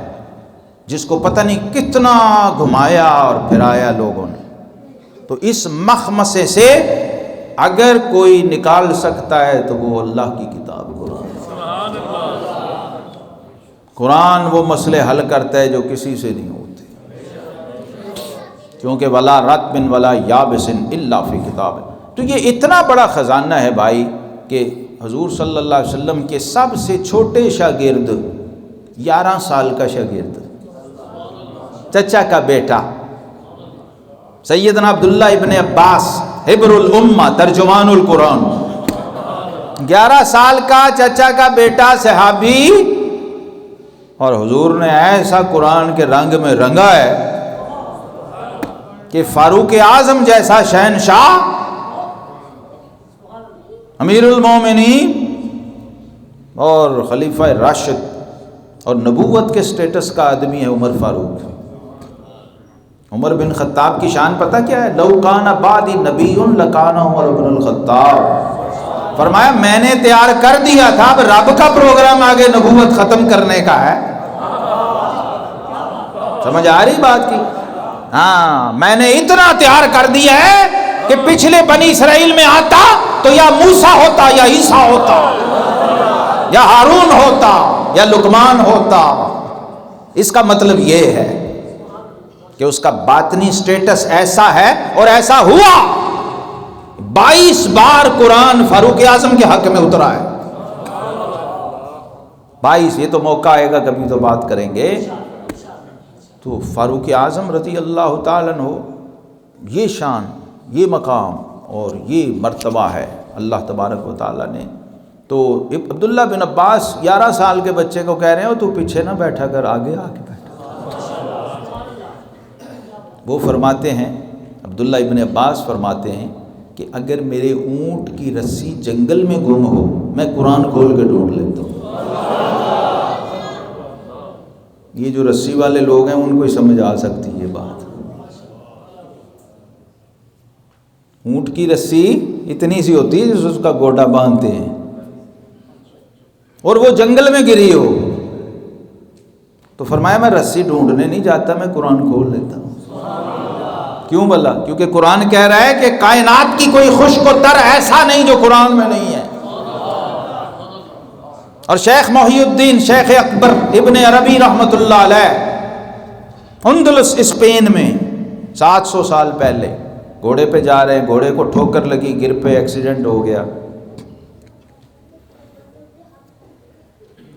جس کو پتہ نہیں کتنا گھمایا اور پھرایا لوگوں نے. تو اس مخمسے سے اگر کوئی نکال سکتا ہے تو وہ اللہ کی کتاب قرآن وہ مسئلے حل کرتا ہے جو کسی سے نہیں ہوتے، کیونکہ ولا رطب ولا یابس الا فی کتاب. تو یہ اتنا بڑا خزانہ ہے بھائی کہ حضور صلی اللہ علیہ وسلم کے سب سے چھوٹے شاگرد، 11 سال کا شاگرد، چچا کا بیٹا سیدنا عبداللہ ابن عباس حبر الامہ ترجمان القرآن، 11 سال کا چچا کا بیٹا صحابی، اور حضور نے ایسا قرآن کے رنگ میں رنگا ہے کہ فاروق اعظم جیسا شہنشاہ، امیر المومنین اور خلیفہ راشد اور نبوت کے سٹیٹس کا آدمی ہے عمر فاروق. عمر بن خطاب کی شان پتہ کیا ہے؟ لو کان بعدی نبی لکان عمر بن الخطاب. فرمایا میں نے تیار کر دیا تھا، اب رب کا پروگرام آگے نبوت ختم کرنے کا ہے. سمجھ آ رہی بات کی؟ ہاں، میں نے اتنا تیار کر دیا ہے کہ پچھلے بنی اسرائیل میں آتا تو یا موسیٰ ہوتا یا عیسیٰ ہوتا یا ہارون ہوتا یا لقمان ہوتا. اس کا مطلب یہ ہے کہ اس کا باطنی سٹیٹس ایسا ہے اور ایسا ہوا. 22 بار قرآن فاروق اعظم کے حق میں اترا ہے. 22. یہ تو موقع آئے گا کبھی تو بات کریں گے. تو فاروق اعظم رضی اللہ تعالیٰ عنہ، یہ شان، یہ مقام اور یہ مرتبہ ہے اللہ تبارک و تعالیٰ نے. تو عبداللہ بن عباس 11 سال کے بچے کو کہہ رہے ہیں تو پیچھے نہ بیٹھا کر آگے آ کے بیٹھا. وہ فرماتے ہیں، عبداللہ ابن عباس فرماتے ہیں کہ اگر میرے اونٹ کی رسی جنگل میں گم ہو، میں قرآن کھول کے ڈھونڈ لیتا ہوں. یہ جو رسی والے لوگ ہیں ان کو ہی سمجھ آ سکتی ہے بات. اونٹ کی رسی اتنی سی ہوتی ہے جس اس کا گوڈا باندھتے ہیں، اور وہ جنگل میں گری ہو، تو فرمایا میں رسی ڈھونڈنے نہیں جاتا، میں قرآن کھول لیتا ہوں۔ کیوں بلا؟ کیونکہ قرآن کہہ رہا ہے کہ کائنات کی کوئی خشک و تر ایسا نہیں جو قرآن میں نہیں ہے۔ اور شیخ محی الدین شیخ اکبر ابن عربی رحمۃ اللہ علیہ اندلس اسپین میں 700 سال پہلے گھوڑے پہ جا رہے ہیں، گھوڑے کو ٹھوکر لگی، گر پہ، ایکسیڈنٹ ہو گیا۔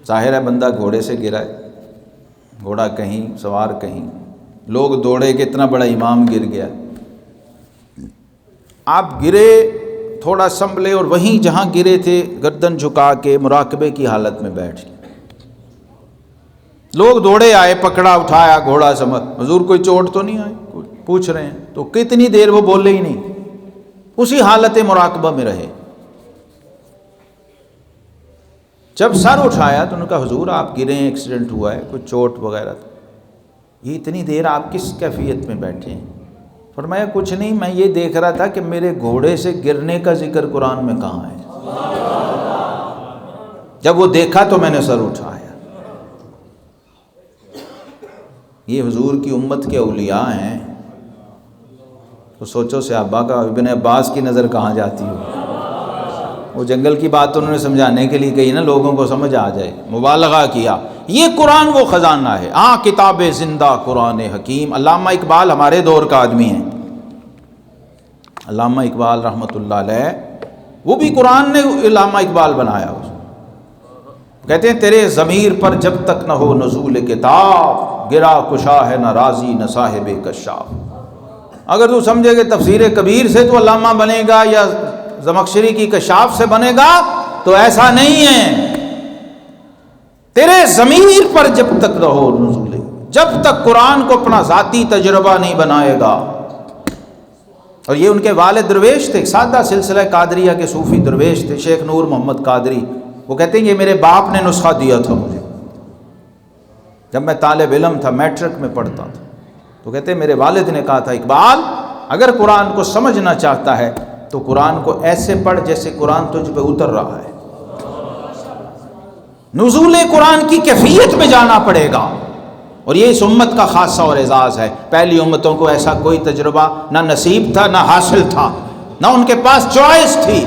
ظاہر ہے بندہ گھوڑے سے گرا ہے، گھوڑا کہیں سوار کہیں، لوگ دوڑے کہ اتنا بڑا امام گر گیا۔ آپ گرے، تھوڑا سنبھلے اور وہیں جہاں گرے تھے گردن جھکا کے مراقبے کی حالت میں بیٹھ گئے۔ لوگ دوڑے آئے، پکڑا، اٹھایا، گھوڑا سمجھ، حضور کوئی چوٹ تو نہیں آئی؟ پوچھ رہے ہیں تو کتنی دیر وہ بولے ہی نہیں، اسی حالت مراقبہ میں رہے۔ جب سر اٹھایا تو انہوں نے کہا حضور آپ گرے ہیں، ایکسیڈنٹ ہوا ہے، کوئی چوٹ وغیرہ تھا، یہ اتنی دیر آپ کس کیفیت میں بیٹھے ہیں؟ فرمایا کچھ نہیں، میں یہ دیکھ رہا تھا کہ میرے گھوڑے سے گرنے کا ذکر قرآن میں کہاں ہے۔ جب وہ دیکھا تو میں نے سر اٹھایا۔ یہ حضور کی امت کے اولیاء ہیں، تو سوچو صحابہ کا ابن عباس کی نظر کہاں جاتی ہو۔ وہ جنگل کی بات انہوں نے سمجھانے کے لیے کہی نا، لوگوں کو سمجھ آ جائے، مبالغہ کیا۔ یہ قرآن وہ خزانہ ہے، کتاب زندہ قرآن حکیم۔ علامہ اقبال ہمارے دور کا آدمی ہے، علامہ اقبال رحمۃ اللہ علیہ، وہ بھی قرآن نے علامہ اقبال بنایا۔ کہتے ہیں تیرے ضمیر پر جب تک نہ ہو نزول کتاب، گرا کشا ہے نہ راضی نہ صاحب کشاف۔ اگر تو سمجھے کہ تفسیر کبیر سے تو علامہ بنے گا یا زمخشری کی کشاف سے بنے گا، تو ایسا نہیں ہے۔ تیرے ضمیر پر جب تک رہو نزول، جب تک قرآن کو اپنا ذاتی تجربہ نہیں بنائے گا۔ اور یہ ان کے والد درویش تھے، سادہ سلسلہ قادریہ کے صوفی درویش تھے، شیخ نور محمد قادری۔ وہ کہتے ہیں یہ میرے باپ نے نسخہ دیا تھا مجھے جب میں طالب علم تھا، میٹرک میں پڑھتا تھا۔ تو کہتے ہیں میرے والد نے کہا تھا اقبال اگر قرآن کو سمجھنا چاہتا ہے تو قرآن کو ایسے پڑھ جیسے قرآن تجھ پہ اتر رہا ہے۔ نزول قرآن کی کیفیت میں جانا پڑے گا، اور یہ اس امت کا خاصہ اور اعزاز ہے۔ پہلی امتوں کو ایسا کوئی تجربہ نہ نصیب تھا، نہ حاصل تھا، نہ ان کے پاس چوائس تھی۔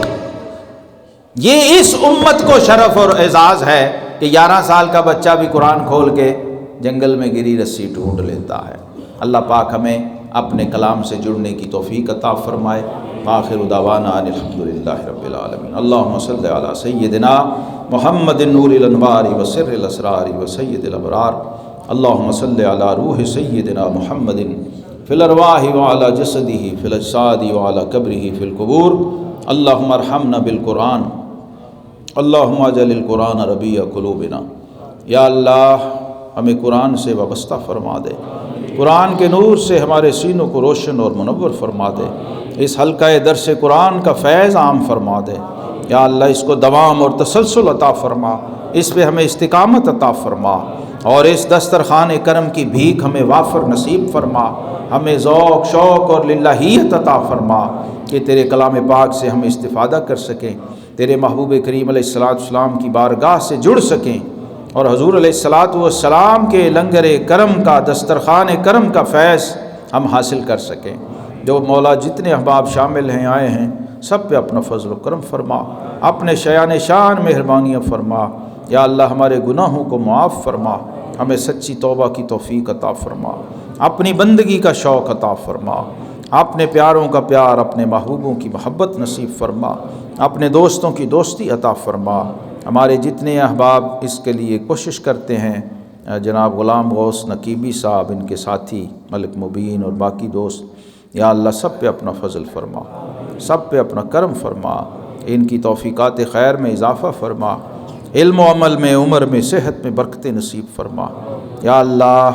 یہ اس امت کو شرف اور اعزاز ہے کہ 11 سال کا بچہ بھی قرآن کھول کے جنگل میں گری رسی ڈھونڈ لیتا ہے۔ اللہ پاک ہمیں اپنے کلام سے جڑنے کی توفیق عطا فرمائے۔ آخر دعوانا ان الحمدللہ رب العالمین۔ اللہم صلی علی سیدنا محمد نور الانوار وسر الاسرار وسید الابرار۔ اللہم صلی علی روح سیدنا محمد فی الارواح وعلی جسدہ فی الاجساد وعلی قبرہ فی القبور۔ اللہم ارحمنا بالقرآن، اللہم اجعل القرآن ربیع قلوبنا۔ یا اللہ ہمیں قرآن سے وابستہ فرما دے، قرآن کے نور سے ہمارے سینوں کو روشن اور منور فرما دے، اس حلقہ درس قرآن کا فیض عام فرما دے۔ یا اللہ اس کو دوام اور تسلسل عطا فرما، اس پہ ہمیں استقامت عطا فرما، اور اس دسترخوان کرم کی بھیک ہمیں وافر نصیب فرما، ہمیں ذوق شوق اور للہیت عطا فرما کہ تیرے کلام پاک سے ہم استفادہ کر سکیں، تیرے محبوب کریم علیہ السلام کی بارگاہ سے جڑ سکیں، اور حضور علیہ السلام کے لنگر کرم کا، دسترخوان کرم کا فیض ہم حاصل کر سکیں۔ جو مولا جتنے احباب شامل ہیں، آئے ہیں، سب پہ اپنا فضل و کرم فرما، اپنے شیان شان مہربانیاں فرما۔ یا اللہ ہمارے گناہوں کو معاف فرما، ہمیں سچی توبہ کی توفیق عطا فرما، اپنی بندگی کا شوق عطا فرما، اپنے پیاروں کا پیار، اپنے محبوبوں کی محبت نصیب فرما، اپنے دوستوں کی دوستی عطا فرما۔ ہمارے جتنے احباب اس کے لیے کوشش کرتے ہیں، جناب غلام غوث نقیبی صاحب، ان کے ساتھی ملک مبین اور باقی دوست، یا اللہ سب پہ اپنا فضل فرما، سب پہ اپنا کرم فرما، ان کی توفیقات خیر میں اضافہ فرما، علم و عمل میں، عمر میں، صحت میں برکت نصیب فرما۔ یا اللہ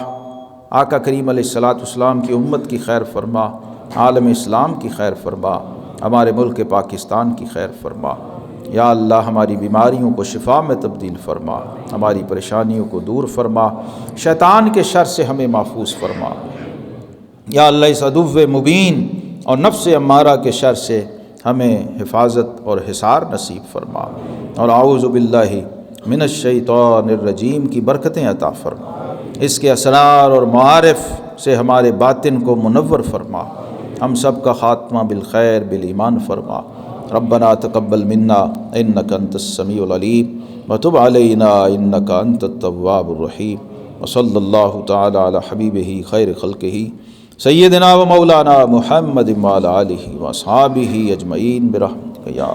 آقا کریم علیہ السلام کی امت کی خیر فرما، عالم اسلام کی خیر فرما، ہمارے ملک پاکستان کی خیر فرما۔ یا اللہ ہماری بیماریوں کو شفا میں تبدیل فرما، ہماری پریشانیوں کو دور فرما، شیطان کے شر سے ہمیں محفوظ فرما۔ یا اللہ اس عدو مبین اور نفس امارہ کے شر سے ہمیں حفاظت اور حصار نصیب فرما، اور اعوذ باللہ من الشیطان الرجیم کی برکتیں عطا فرما، اس کے اسرار اور معارف سے ہمارے باطن کو منور فرما، ہم سب کا خاتمہ بالخیر بالایمان فرما۔ ربنا تقبل منا انک انت السمیع العلیم وتب علینا انک انت التواب الرحیم، وصلی اللہ تعالی علی حبیبہ خیر خلقہ سیدنا و مولانا محمد وعلی آلہ واصحابہ اجمعین برحمتک یا